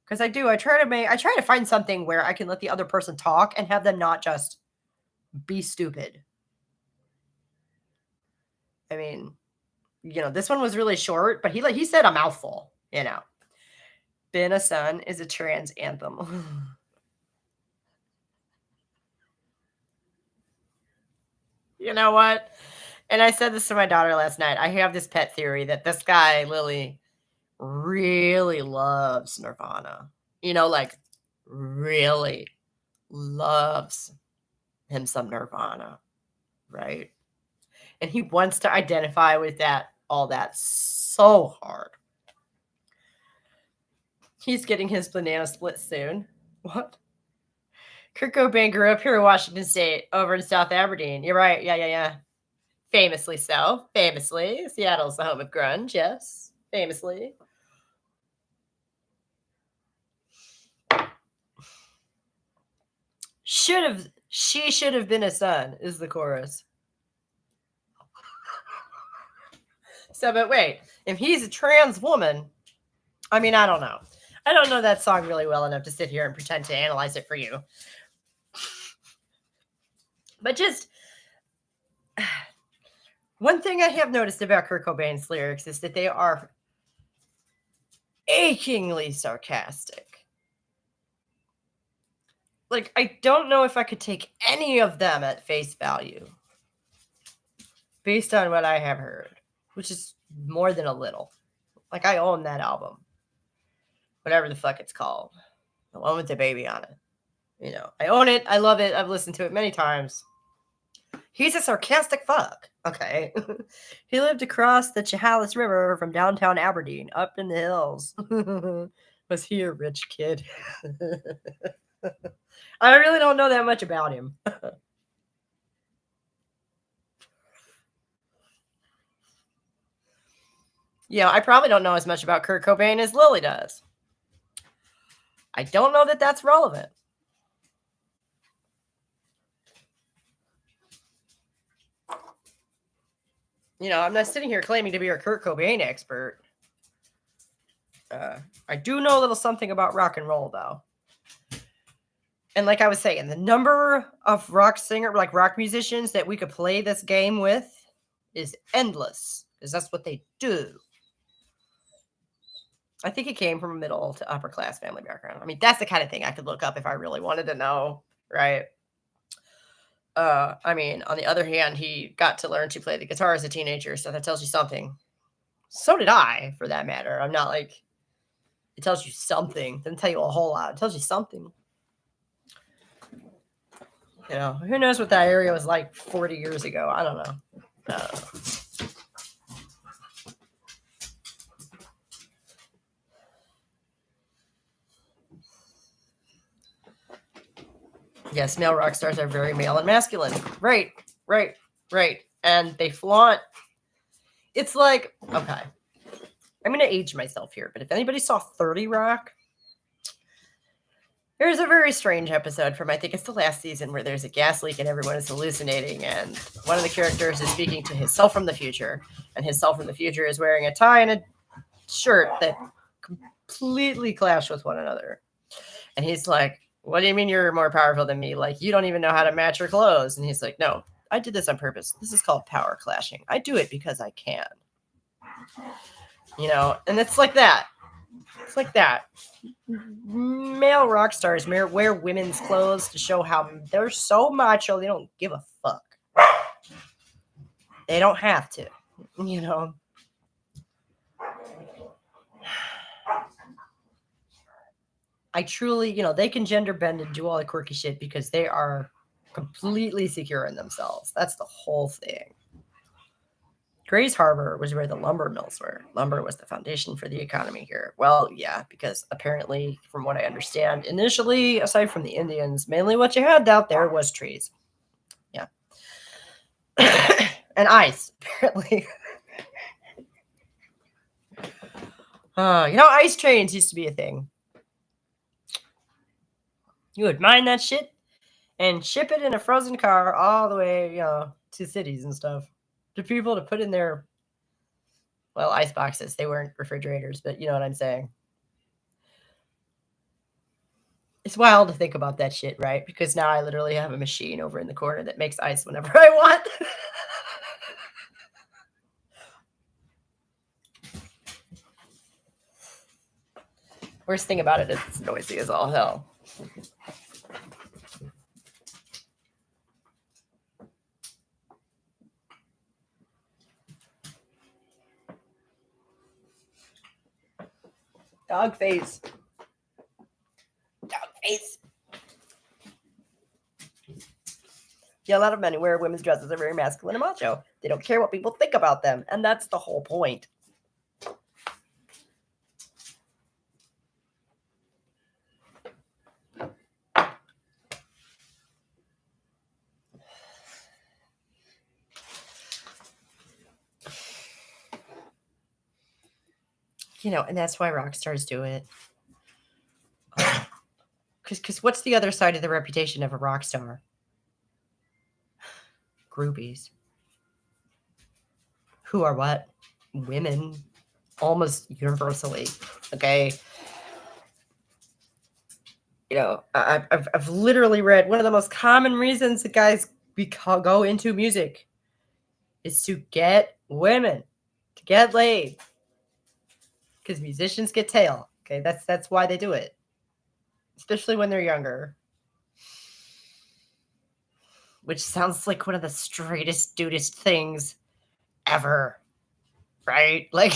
Because I try to find something where I can let the other person talk and have them not just be stupid. I mean, this one was really short, but he said a mouthful, Been a Son is a trans anthem. You know what? And I said this to my daughter last night. I have this pet theory that this guy, Lily, really loves Nirvana. Like really loves him some Nirvana, right? And he wants to identify with all that so hard. He's getting his banana split soon. What? Kurt Cobain grew up here in Washington State, over in South Aberdeen. You're right. Yeah. Famously so. Famously. Seattle's the home of grunge, yes. Famously. She should have been a son, is the chorus. So, but wait, if he's a trans woman, I mean, I don't know. I don't know that song really well enough to sit here and pretend to analyze it for you. But just one thing I have noticed about Kurt Cobain's lyrics is that they are achingly sarcastic. Like, I don't know if I could take any of them at face value based on what I have heard, which is more than a little. Like, I own that album, whatever the fuck it's called, the one with the baby on it. I own it. I love it. I've listened to it many times. He's a sarcastic fuck. Okay. He lived across the Chehalis River from downtown Aberdeen, up in the hills. Was he a rich kid? I really don't know that much about him. I probably don't know as much about Kurt Cobain as Lily does. I don't know that that's relevant. I'm not sitting here claiming to be a Kurt Cobain expert. I do know a little something about rock and roll, though. And like I was saying, the number of rock musicians that we could play this game with is endless, because that's what they do. I think it came from a middle to upper class family background. I mean, that's the kind of thing I could look up if I really wanted to know, right? I mean, on the other hand, he got to learn to play the guitar as a teenager, so that tells you something. So did I, for that matter. I'm not like, it tells you something. It doesn't tell you a whole lot. It tells you something. Who knows what that area was like 40 years ago? I don't know. Yes, male rock stars are very male and masculine. Right. And they flaunt. It's like, okay, I'm going to age myself here, but if anybody saw 30 Rock, there's a very strange episode from, I think it's the last season, where there's a gas leak and everyone is hallucinating, and one of the characters is speaking to his self from the future, and his self from the future is wearing a tie and a shirt that completely clash with one another. And he's like, what do you mean you're more powerful than me? Like, you don't even know how to match your clothes. And he's like, no, I did this on purpose. This is called power clashing. I do it because I can. And it's like that. It's like that. Male rock stars wear women's clothes to show how they're so macho they don't give a fuck. They don't have to, I truly, they can gender bend and do all the quirky shit because they are completely secure in themselves. That's the whole thing. Grays Harbor was where the lumber mills were. Lumber was the foundation for the economy here. Well, yeah, because apparently, from what I understand, initially, aside from the Indians, mainly what you had out there was trees. Yeah. And ice, apparently. Ice trains used to be a thing. You would mine that shit and ship it in a frozen car all the way, to cities and stuff. To people to put in their, ice boxes. They weren't refrigerators, but you know what I'm saying. It's wild to think about that shit, right? Because now I literally have a machine over in the corner that makes ice whenever I want. Worst thing about it is it's noisy as all hell. Dog face. Dog face. Yeah, a lot of men who wear women's dresses are very masculine and macho. They don't care what people think about them. And that's the whole point. You know, and that's why rock stars do it. Because what's the other side of the reputation of a rock star? Groupies. Who are what? Women. Almost universally. Okay. You know, I've literally read one of the most common reasons that guys go into music is to get women, to get laid. Because musicians get tail. Okay, that's why they do it. Especially when they're younger. Which sounds like one of the straightest, dudest things ever. Right? Like,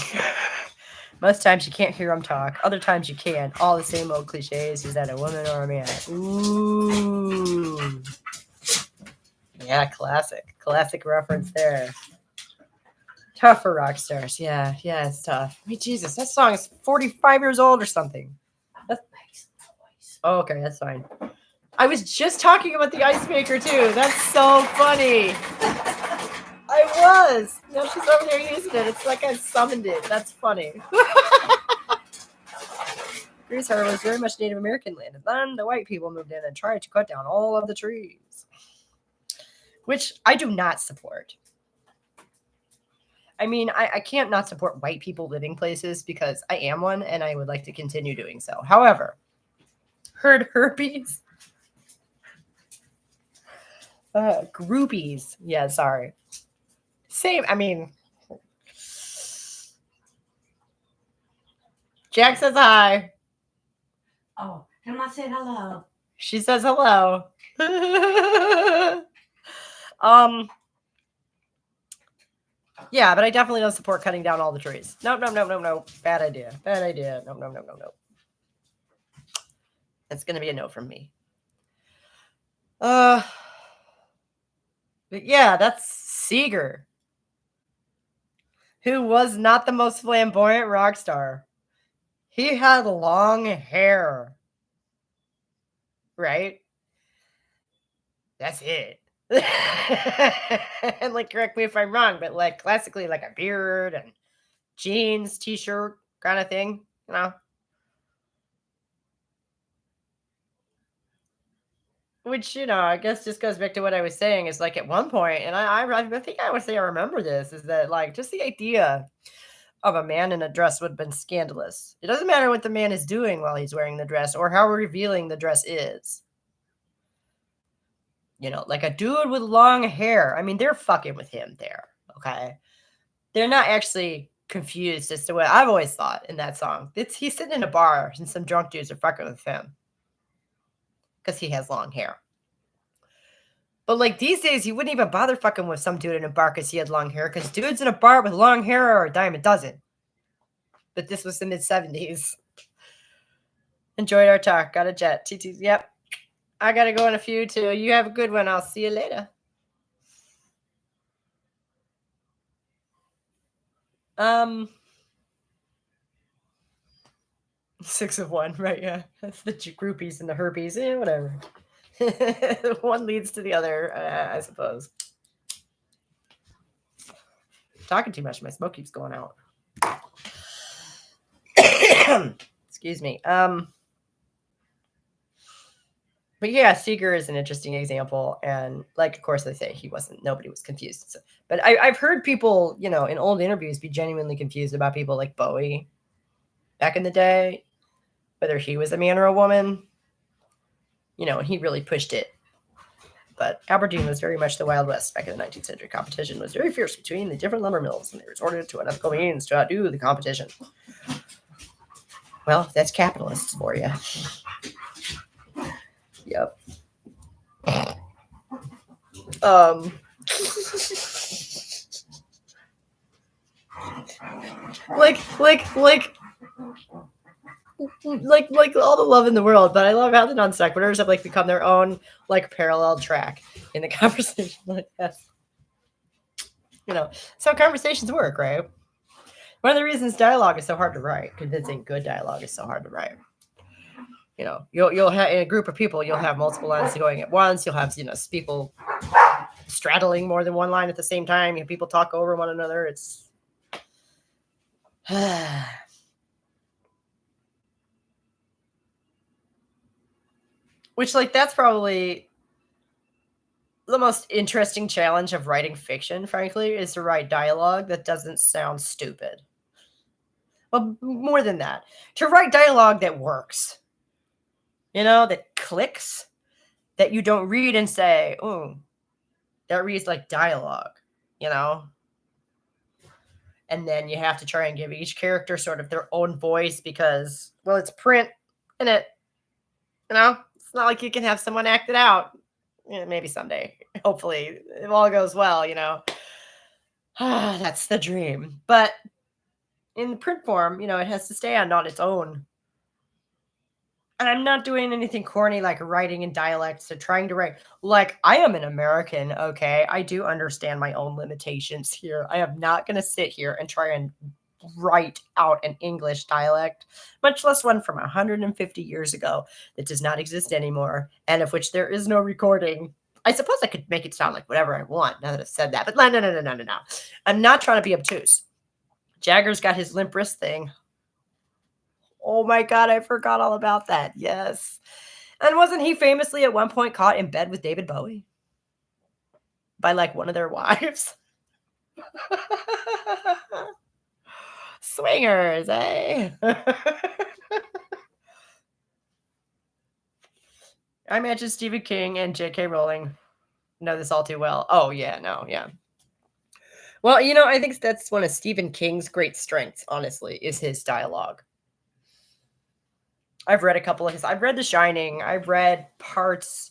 most times you can't hear them talk. Other times you can. All the same old cliches. Is that a woman or a man? Ooh. Yeah, classic. Classic reference there. Tough for rock stars. Yeah, it's tough. I mean, Jesus, that song is 45 years old or something. Oh, okay, that's fine. I was just talking about the ice maker, too. That's so funny. I was. No, she's over there using it. It's like I summoned it. That's funny. Greece Harbor was very much Native American land, and then the white people moved in and tried to cut down all of the trees. Which I do not support. I mean, I can't not support white people living places because I am one and I would like to continue doing so. However, herd herpes. Groupies. Yeah, sorry. Same. I mean, Jack says hi. Oh, Emma said hello. She says hello. Yeah, but I definitely don't support cutting down all the trees. No. Bad idea. No. It's going to be a no from me. But yeah, that's Seeger, who was not the most flamboyant rock star. He had long hair. Right? That's it. And like, correct me if I'm wrong, but like classically like a beard and jeans, t-shirt kind of thing, you know? Which, you know, I guess just goes back to what I was saying is like at one point, and I think I would say I remember this, is that like just the idea of a man in a dress would have been scandalous. It doesn't matter what the man is doing while he's wearing the dress or how revealing the dress is. You know, like a dude with long hair. I mean, they're fucking with him there, okay? They're not actually confused as to what I've always thought in that song. He's sitting in a bar and some drunk dudes are fucking with him because he has long hair. But like these days, he wouldn't even bother fucking with some dude in a bar because he had long hair, because dudes in a bar with long hair are a dime a dozen. But this was the mid-70s. Enjoyed our talk. Got a jet. TT. Yep. I got to go in a few too. You have a good one. I'll see you later. 6 of 1, right? Yeah, that's the groupies and the herpes. Whatever. One leads to the other, I suppose. Talking too much. My smoke keeps going out. Excuse me. But yeah, Seeger is an interesting example. And like, of course, they say nobody was confused. So, but I've heard people, you know, in old interviews be genuinely confused about people like Bowie back in the day, whether he was a man or a woman, you know, and he really pushed it. But Aberdeen was very much the Wild West back in the 19th century. Competition was very fierce between the different lumber mills, and they resorted to unethical means to outdo the competition. Well, that's capitalists for you. Yep. like like all the love in the world, but I love how the non sequiturs have like become their own like parallel track in the conversation. Like yes, that's how conversations work, right? One of the reasons dialogue is so hard to write, convincing good dialogue is so hard to write. You'll have in a group of people, you'll have multiple lines going at once. You'll have people straddling more than one line at the same time. You have people talk over one another. It's which that's probably the most interesting challenge of writing fiction, frankly, is to write dialogue that doesn't sound stupid. Well, more than that, to write dialogue that works, that clicks, that you don't read and say, oh, that reads like dialogue, you know? And then you have to try and give each character sort of their own voice because, well, it's print, and it's not like you can have someone act it out. Maybe someday, hopefully, if all goes well, that's the dream. But in print form, it has to stand on its own. And I'm not doing anything corny like writing in dialects or trying to write. Like, I am an American, okay? I do understand my own limitations here. I am not going to sit here and try and write out an English dialect, much less one from 150 years ago that does not exist anymore and of which there is no recording. I suppose I could make it sound like whatever I want now that I've said that, but no. I'm not trying to be obtuse. Jagger's got his limp wrist thing. Oh my God, I forgot all about that. Yes. And wasn't he famously at one point caught in bed with David Bowie? By like one of their wives? Swingers, eh? I imagine Stephen King and J.K. Rowling know this all too well. Oh, yeah, no, yeah. Well, I think that's one of Stephen King's great strengths, honestly, is his dialogue. I've read a couple of his. I've read The Shining. I've read parts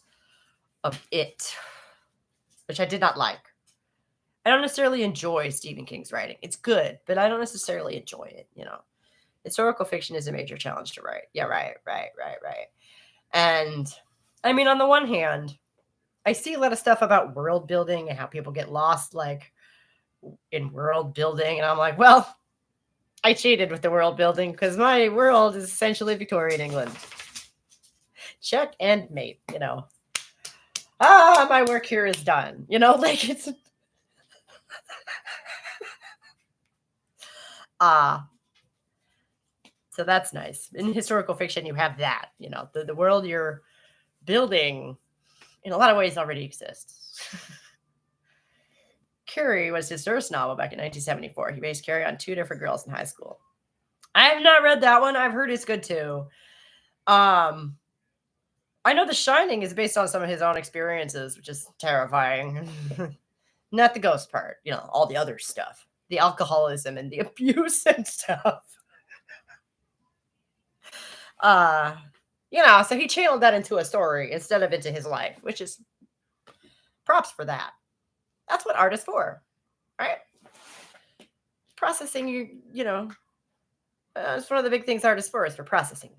of it, which I did not like. I don't necessarily enjoy Stephen King's writing. It's good, but I don't necessarily enjoy it, Historical fiction is a major challenge to write. Yeah, right. And I mean, on the one hand, I see a lot of stuff about world building and how people get lost, like in world building. And I'm like, well, I cheated with the world building because my world is essentially Victorian England. Check and mate, my work here is done. Like it's so that's nice. In historical fiction, you have that, the world you're building in a lot of ways already exists. Carrie was his first novel back in 1974. He based Carrie on 2 different girls in high school. I have not read that one. I've heard it's good too. I know The Shining is based on some of his own experiences, which is terrifying. Not the ghost part, all the other stuff, the alcoholism and the abuse and stuff. So he channeled that into a story instead of into his life, which is props for that. That's what art is for, right? Processing, it's one of the big things art is for processing,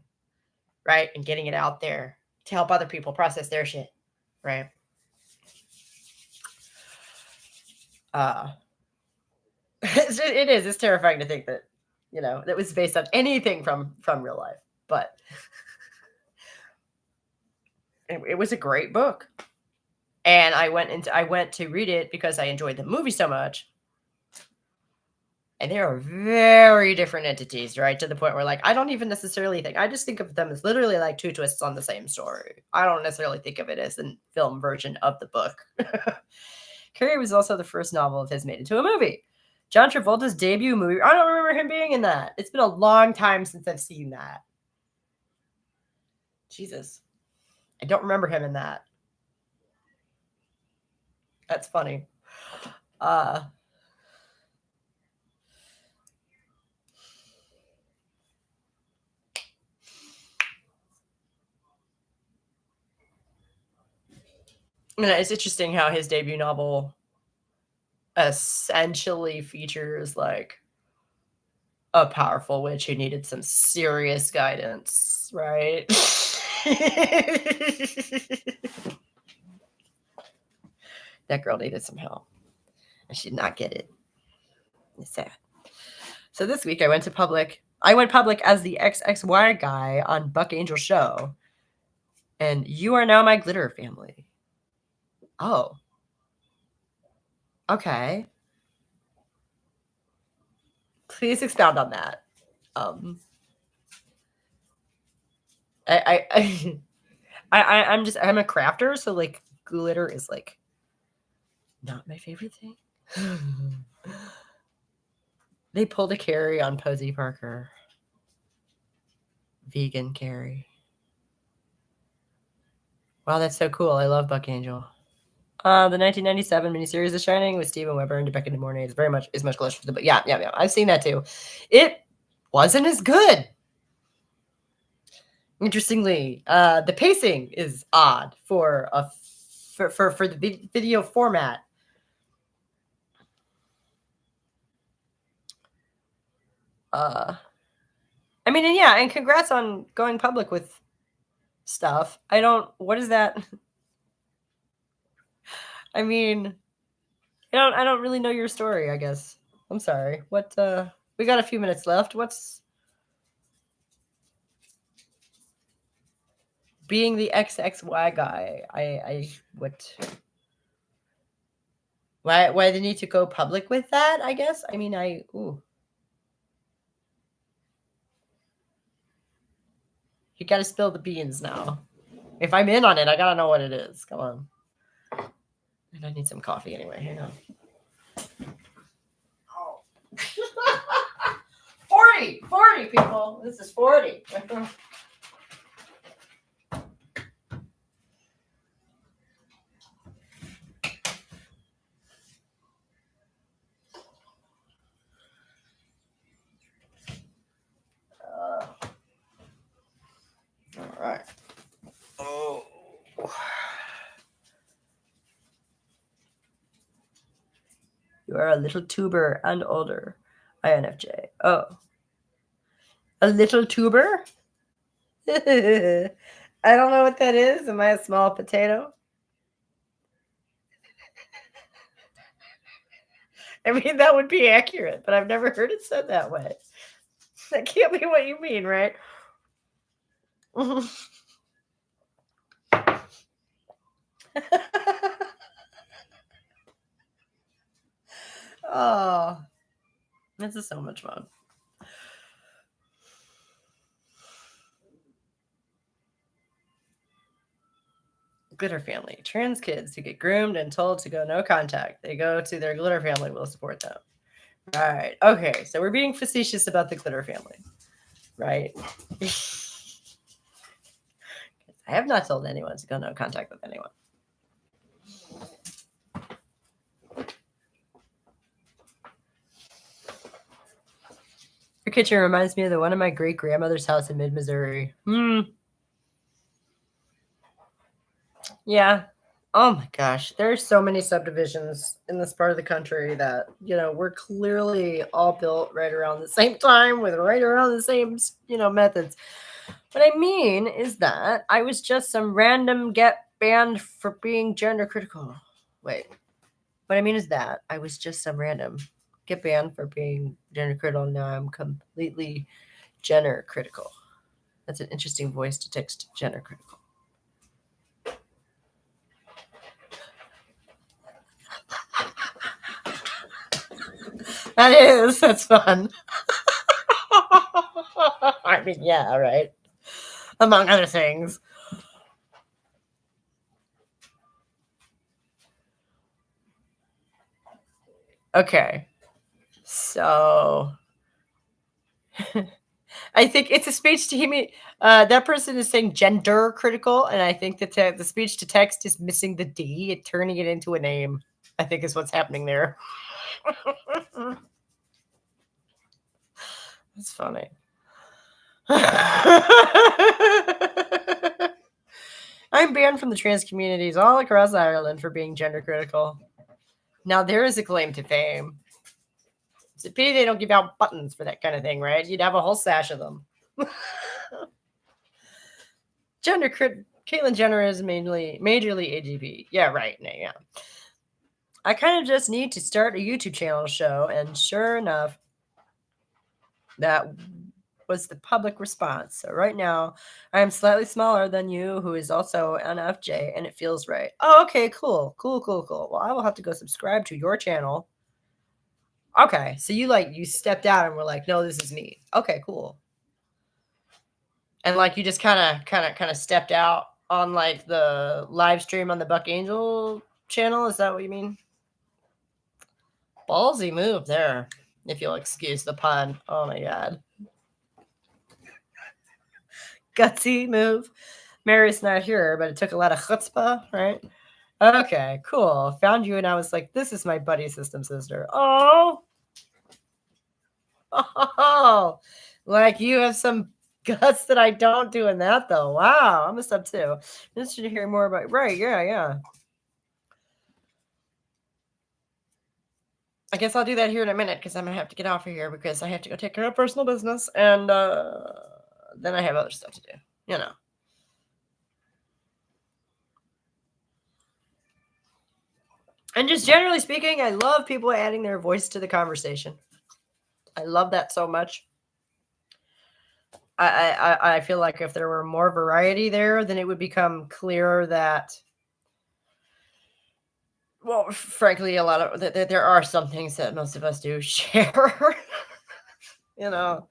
right? And getting it out there to help other people process their shit, right? It's terrifying to think that, that was based on anything from real life, but it was a great book. And I went to read it because I enjoyed the movie so much. And they are very different entities, right? To the point where, I don't even necessarily I just think of them as literally like 2 twists on the same story. I don't necessarily think of it as the film version of the book. Carrie was also the first novel of his made into a movie. John Travolta's debut movie. I don't remember him being in that. It's been a long time since I've seen that. Jesus. I don't remember him in that. That's funny. It's interesting how his debut novel essentially features a powerful witch who needed some serious guidance, right? That girl needed some help, and she did not get it. It's sad. So this week I went public as the XXY guy on Buck Angel's show. And you are now my glitter family. Oh. Okay. Please expound on that. I'm a crafter, so like glitter is like not my favorite thing. They pulled a Carrie on Posey Parker. Vegan Carrie. Wow, that's so cool. I love Buck Angel. The 1997 miniseries The Shining with Steven Weber and Rebecca De Mornay is much closer to the book. Yeah. I've seen that too. It wasn't as good. Interestingly, the pacing is odd for the video format. I mean, and congrats on going public with stuff. What is that? I mean, I don't really know your story, I guess. I'm sorry. What, we got a few minutes left. What's being the XXY guy? Why the need to go public with that, I guess? I mean, you gotta spill the beans now. If I'm in on it, I gotta know what it is. Come on. And I need some coffee anyway. Hang on. Oh. 40 people. This is 40. All right. Oh. You are a little tuber and older. INFJ. Oh. A little tuber? I don't know what that is. Am I a small potato? I mean, that would be accurate, but I've never heard it said that way. That can't be what you mean, right? Oh, this is so much fun. Glitter family. Trans kids who get groomed and told to go no contact. They go to their glitter family will support them. All right. Okay. So we're being facetious about the glitter family, right? I have not told anyone to go no contact with anyone. Your kitchen reminds me of the one at my great grandmother's house in mid-Missouri. Yeah. Oh my gosh. There's so many subdivisions in this part of the country that, we're clearly all built right around the same time with right around the same, methods. What I mean is that I was just some random get banned for being gender critical. Wait. What I mean is that I was just some random get banned for being gender critical. Now I'm completely gender critical. That's an interesting voice to text gender critical. That's fun. I mean, yeah, right. Among other things. Okay. So I think it's a speech to him. That person is saying gender critical, and I think that the speech to text is missing the D, turning it into a name. I think is what's happening there. That's funny. I'm banned from the trans communities all across Ireland for being gender critical. Now there is a claim to fame. It's a pity they don't give out buttons for that kind of thing, right? You'd have a whole sash of them. Caitlyn Jenner is majorly AGB. Yeah, right. Yeah. I kind of just need to start a YouTube channel show, and sure enough, that was the public response. So right now, I am slightly smaller than you, who is also an FJ, and it feels right. Oh, okay, cool. Well, I will have to go subscribe to your channel. Okay, so you stepped out and were like, no, this is me. Okay, cool. And like you just kind of stepped out on like the live stream on the Buck Angel channel. Is that what you mean? Ballsy move there, if you'll excuse the pun. Oh my god. Gutsy move. Mary's not here, but it took a lot of chutzpah, right? Okay, cool. Found you and I was like, this is my buddy system sister. Oh. Oh. Like you have some guts that I don't do in that though. Wow. I'm a sub too. Interested to hear more about right. Yeah. I guess I'll do that here in a minute because I'm gonna have to get off of here because I have to go take care of personal business and then I have other stuff to do, you know. And just generally speaking, I love people adding their voice to the conversation. I love that so much. I feel like if there were more variety there, then it would become clearer that, well, frankly, a lot of there are some things that most of us do share. You know,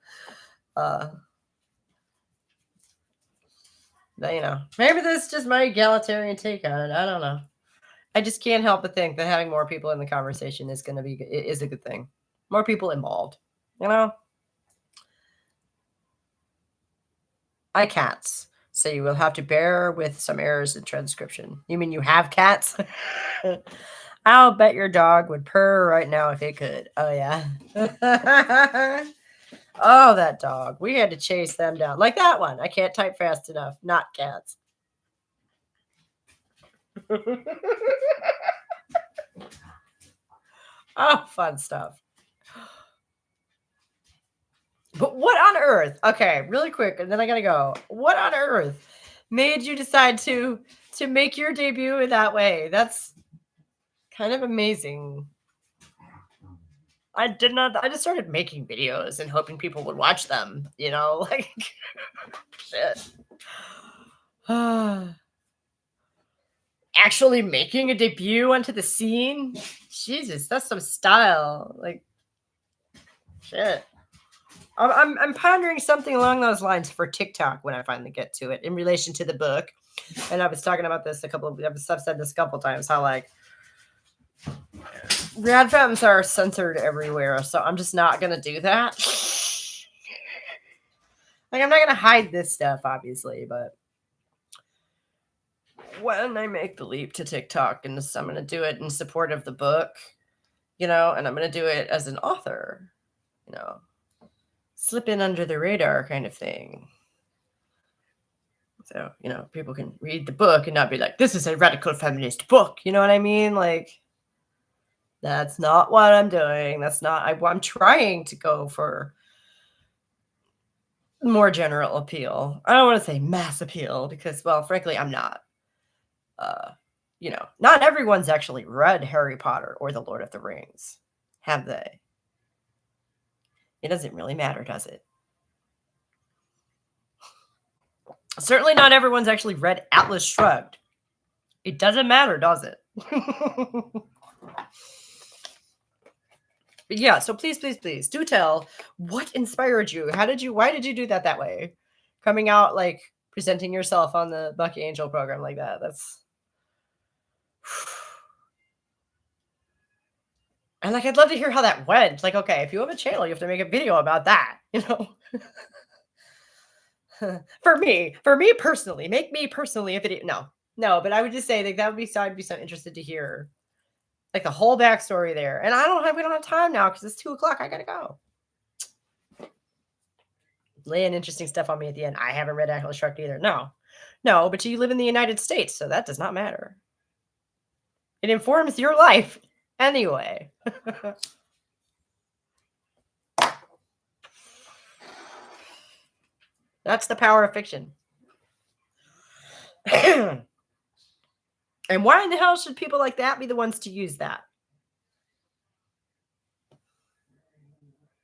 maybe this is just my egalitarian take on it. I don't know. I just can't help but think that having more people in the conversation is a good thing. More people involved, you know. I cats, so you will have to bear with some errors in transcription. You mean you have cats? I'll bet your dog would purr right now if it could. Oh yeah. Oh, that dog. We had to chase them down. Like that one. I can't type fast enough. Not cats. Oh, fun stuff. But what on earth? Okay, really quick, and then I gotta go. What on earth made you decide to make your debut in that way? That's kind of amazing. I did not. I just started making videos and hoping people would watch them. Like shit. Actually making a debut onto the scene. Jesus, that's some style. Like shit. I'm pondering something along those lines for TikTok when I finally get to it in relation to the book. And I was talking about this I've said this a couple times, how like rad femmes are censored everywhere, so I'm just not gonna do that. Like I'm not gonna hide this stuff, obviously, but when I make the leap to TikTok, and I'm gonna do it in support of the book, and I'm gonna do it as an author, slip in under the radar kind of thing. So, people can read the book and not be like, this is a radical feminist book. You know what I mean? Like, that's not what I'm doing. I'm trying to go for more general appeal. I don't want to say mass appeal because, well, frankly, I'm not. Not everyone's actually read Harry Potter or The Lord of the Rings. Have they? It doesn't really matter, does it? Certainly not everyone's actually read Atlas Shrugged. It doesn't matter, does it? But yeah, so please do tell what inspired you. Why did you do that way? Coming out, like, presenting yourself on the Bucky Angel program like that. That's... And, like, I'd love to hear how that went. Like, okay, if you have a channel, you have to make a video about that, For me personally, make me personally a video. No, but I would just say, like, I'd be so interested to hear, like, the whole backstory there. And we don't have time now because it's 2:00. I gotta go. Laying interesting stuff on me at the end. I haven't read Atlas Shrugged either. No, but you live in the United States, so that does not matter. It informs your life anyway. That's the power of fiction. And why in the hell should people like that be the ones to use that?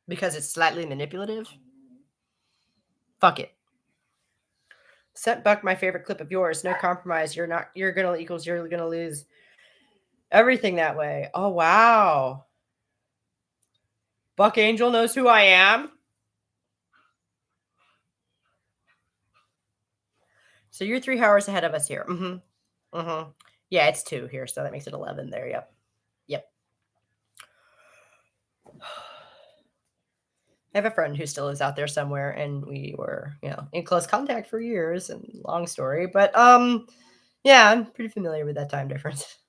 Because it's slightly manipulative? Fuck it. Sent Buck my favorite clip of yours. No compromise. You're gonna equals you're gonna lose. Everything that way. Oh wow. Buck Angel knows who I am. So you're 3 hours ahead of us here. Yeah, it's 2 here, so that makes it 11 there. Yep. I have a friend who still is out there somewhere, and we were, in close contact for years, and long story, but yeah, I'm pretty familiar with that time difference.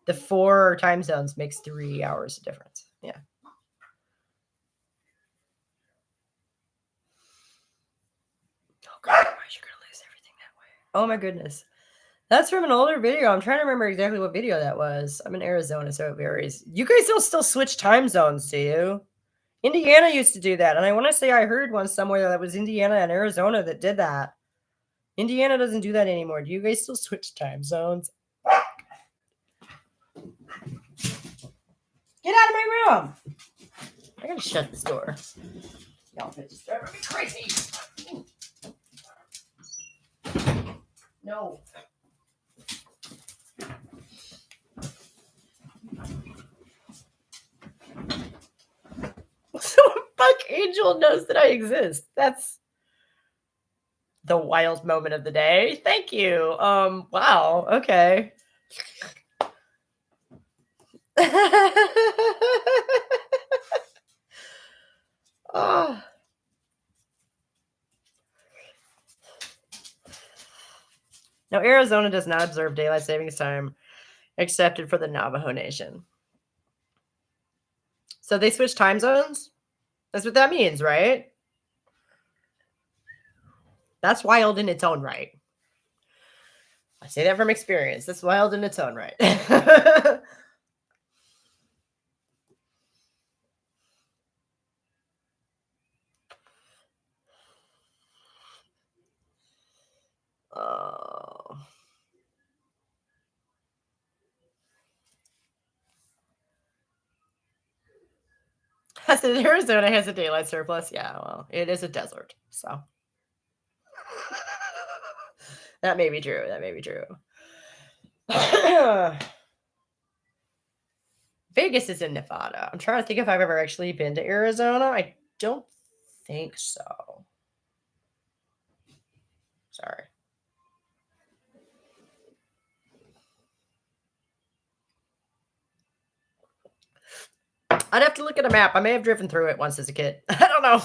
The 4 time zones makes 3 hours of difference. Yeah. Oh god, why is you gonna lose everything that way? Oh my goodness. That's from an older video. I'm trying to remember exactly what video that was. I'm in Arizona, so it varies. You guys don't still switch time zones, do you? Indiana used to do that, and I want to say I heard one somewhere that was Indiana and Arizona that did that. Indiana doesn't do that anymore. Do you guys still switch time zones? Get out of my room! I gotta shut this door. Y'all bitches driving me crazy. No. So Buck Angel knows that I exist. That's the wild moment of the day. Thank you. Wow. Okay. Oh. Now, Arizona does not observe daylight savings time, excepted for the Navajo Nation. So they switch time zones? That's what that means, right? That's wild in its own right. I say that from experience. That's wild in its own right. Oh. I said Arizona has a daylight surplus. Yeah, well, it is a desert, so that may be true. That may be true. Vegas is in Nevada. I'm trying to think if I've ever actually been to Arizona. I don't think so. Sorry. I'd have to look at a map. I may have driven through it once as a kid. I don't know.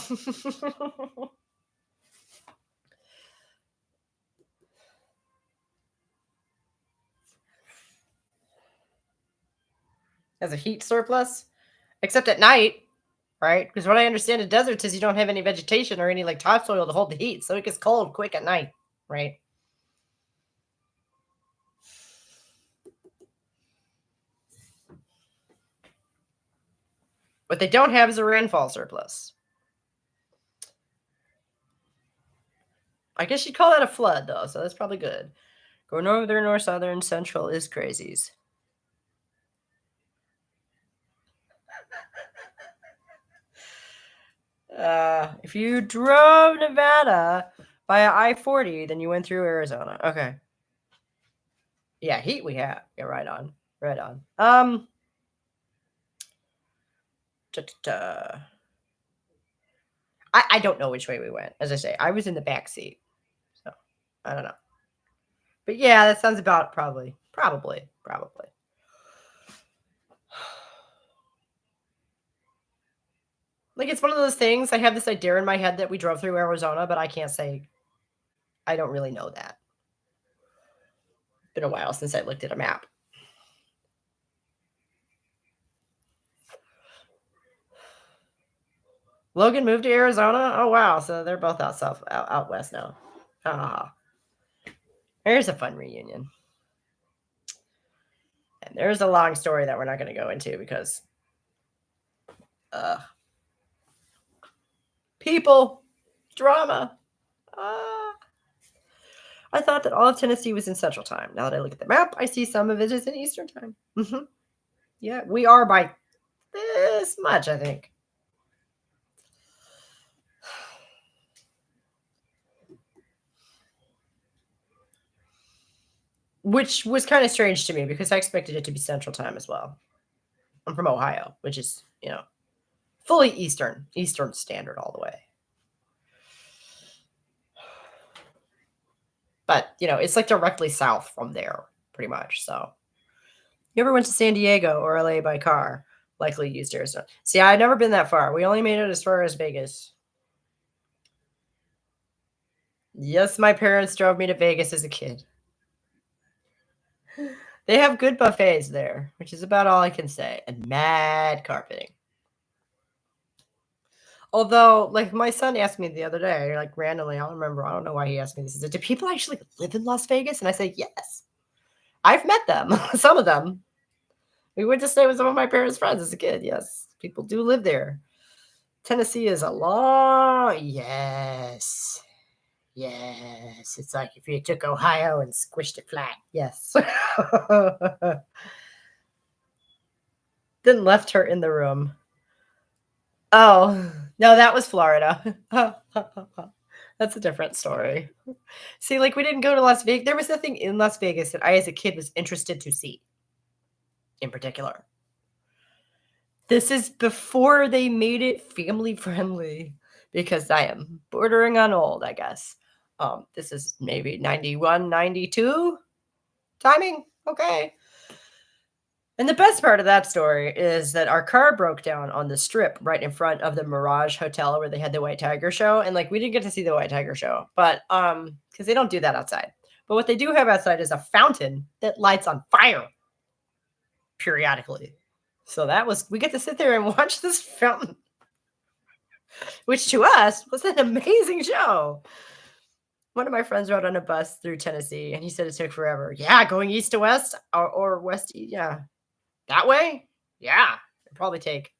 Has a heat surplus, except at night, right? Because what I understand in deserts is you don't have any vegetation or any like topsoil to hold the heat, so it gets cold quick at night, right? What they don't have is a rainfall surplus. I guess you'd call that a flood, though, so that's probably good. Go northern or southern, central is crazies. If you drove Nevada via I-40, then you went through Arizona. Okay. Yeah, heat we have. Yeah, right on. Right on. I don't know which way we went. As I say, I was in the back seat. So, I don't know. But yeah, that sounds about probably. Like, it's one of those things. I have this idea in my head that we drove through Arizona, but I can't say. I don't really know that. Been a while since I looked at a map. Logan moved to Arizona? Oh, wow. So they're both out west now. Ah. There's a fun reunion. And there's a long story that we're not going to go into because people, drama. I thought that all of Tennessee was in Central Time. Now that I look at the map, I see some of it is in Eastern Time. Yeah, we are by this much, I think. Which was kind of strange to me because I expected it to be Central Time as well. I'm from Ohio, which is, fully Eastern Standard all the way. But, it's like directly south from there, pretty much. So, you ever went to San Diego or LA by car? Likely used Arizona. See, I've never been that far. We only made it as far as Vegas. Yes, my parents drove me to Vegas as a kid. They have good buffets there, which is about all I can say, and mad carpeting. Although, like, my son asked me the other day, like, randomly, I don't know why he asked me this. He said, do people actually live in Las Vegas? And I said, yes. I've met them, some of them. We went to stay with some of my parents' friends as a kid. Yes, people do live there. Tennessee is yes. Yes. It's like if you took Ohio and squished it flat. Yes. Then left her in the room. Oh, no, that was Florida. That's a different story. See, like, we didn't go to Las Vegas. There was nothing in Las Vegas that I, as a kid, was interested to see in particular. This is before they made it family friendly because I am bordering on old, I guess. This is maybe 91, 92 timing. Okay. And the best part of that story is that our car broke down on the strip right in front of the Mirage Hotel where they had the White Tiger show. And like, we didn't get to see the White Tiger show, but because they don't do that outside. But what they do have outside is a fountain that lights on fire periodically. So we get to sit there and watch this fountain, which to us was an amazing show. One of my friends rode on a bus through Tennessee and he said it took forever. Yeah, going east to west or west. Yeah. That way? Yeah. It'd probably take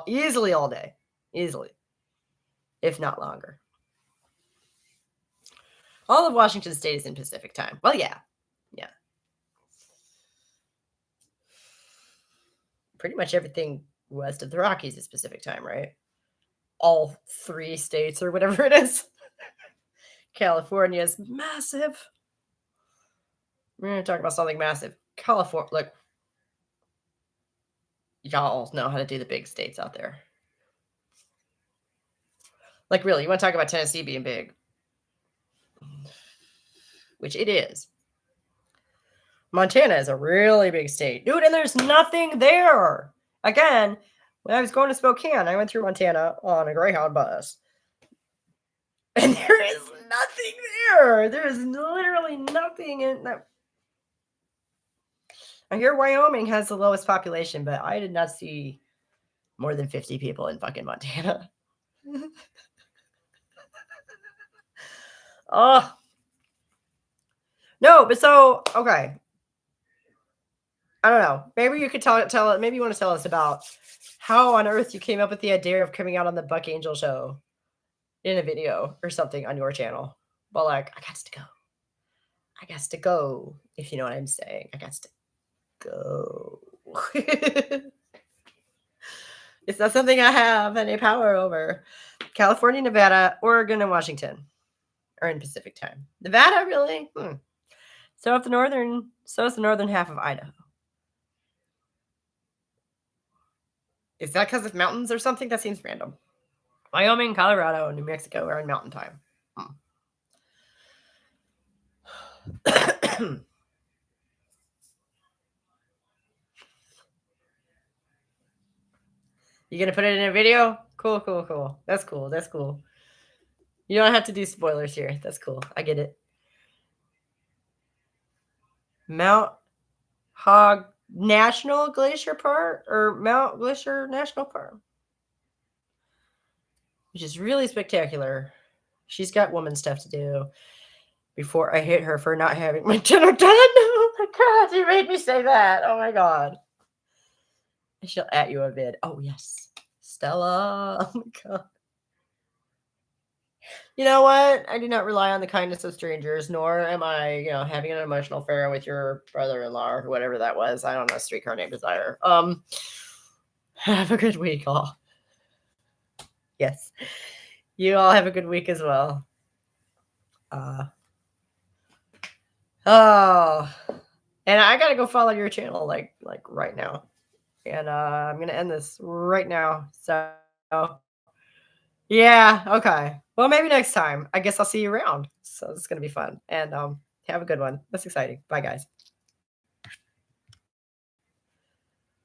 easily all day. Easily. If not longer. All of Washington State is in Pacific time. Well, yeah. Yeah. Pretty much everything west of the Rockies is Pacific time, right? All 3 states or whatever it is. California is massive. We're going to talk about something massive. California, look, y'all know how to do the big states out there. Like, really, you want to talk about Tennessee being big? Which it is. Montana is a really big state. Dude, and there's nothing there. Again, when I was going to Spokane, I went through Montana on a Greyhound bus. And there is nothing there. There is literally nothing in that. I hear Wyoming has the lowest population, but I did not see more than 50 people in fucking Montana. Oh. No, but so, okay. I don't know. Maybe you could maybe you want to tell us about how on earth you came up with the idea of coming out on the Buck Angel show in a video or something on your channel. But like, I got to go. I got to go, if you know what I'm saying. I got to go. It's not something I have any power over. California, Nevada, Oregon, and Washington are in Pacific time. Nevada, really? So is the northern half of Idaho. Is that because of mountains or something? That seems random. Wyoming, Colorado, and New Mexico are in mountain time. You gonna put it in a video? Cool. That's cool. You don't have to do spoilers here. That's cool. I get it. Mount Hog National Glacier Park or Mount Glacier National Park, which is really spectacular. She's got woman stuff to do before I hit her for not having my dinner done. Oh my God, you made me say that. Oh my God. She'll at you a vid. Oh, yes. Stella. Oh my God. You know what? I do not rely on the kindness of strangers, nor am I, having an emotional affair with your brother-in-law or whatever that was. I don't know, streetcar named Desire. Have a good week, all. Yes. You all have a good week as well. Oh, and I gotta go follow your channel like right now. And I'm gonna end this right now. So yeah, okay. Well, maybe next time. I guess I'll see you around. So it's gonna be fun. And have a good one. That's exciting. Bye guys.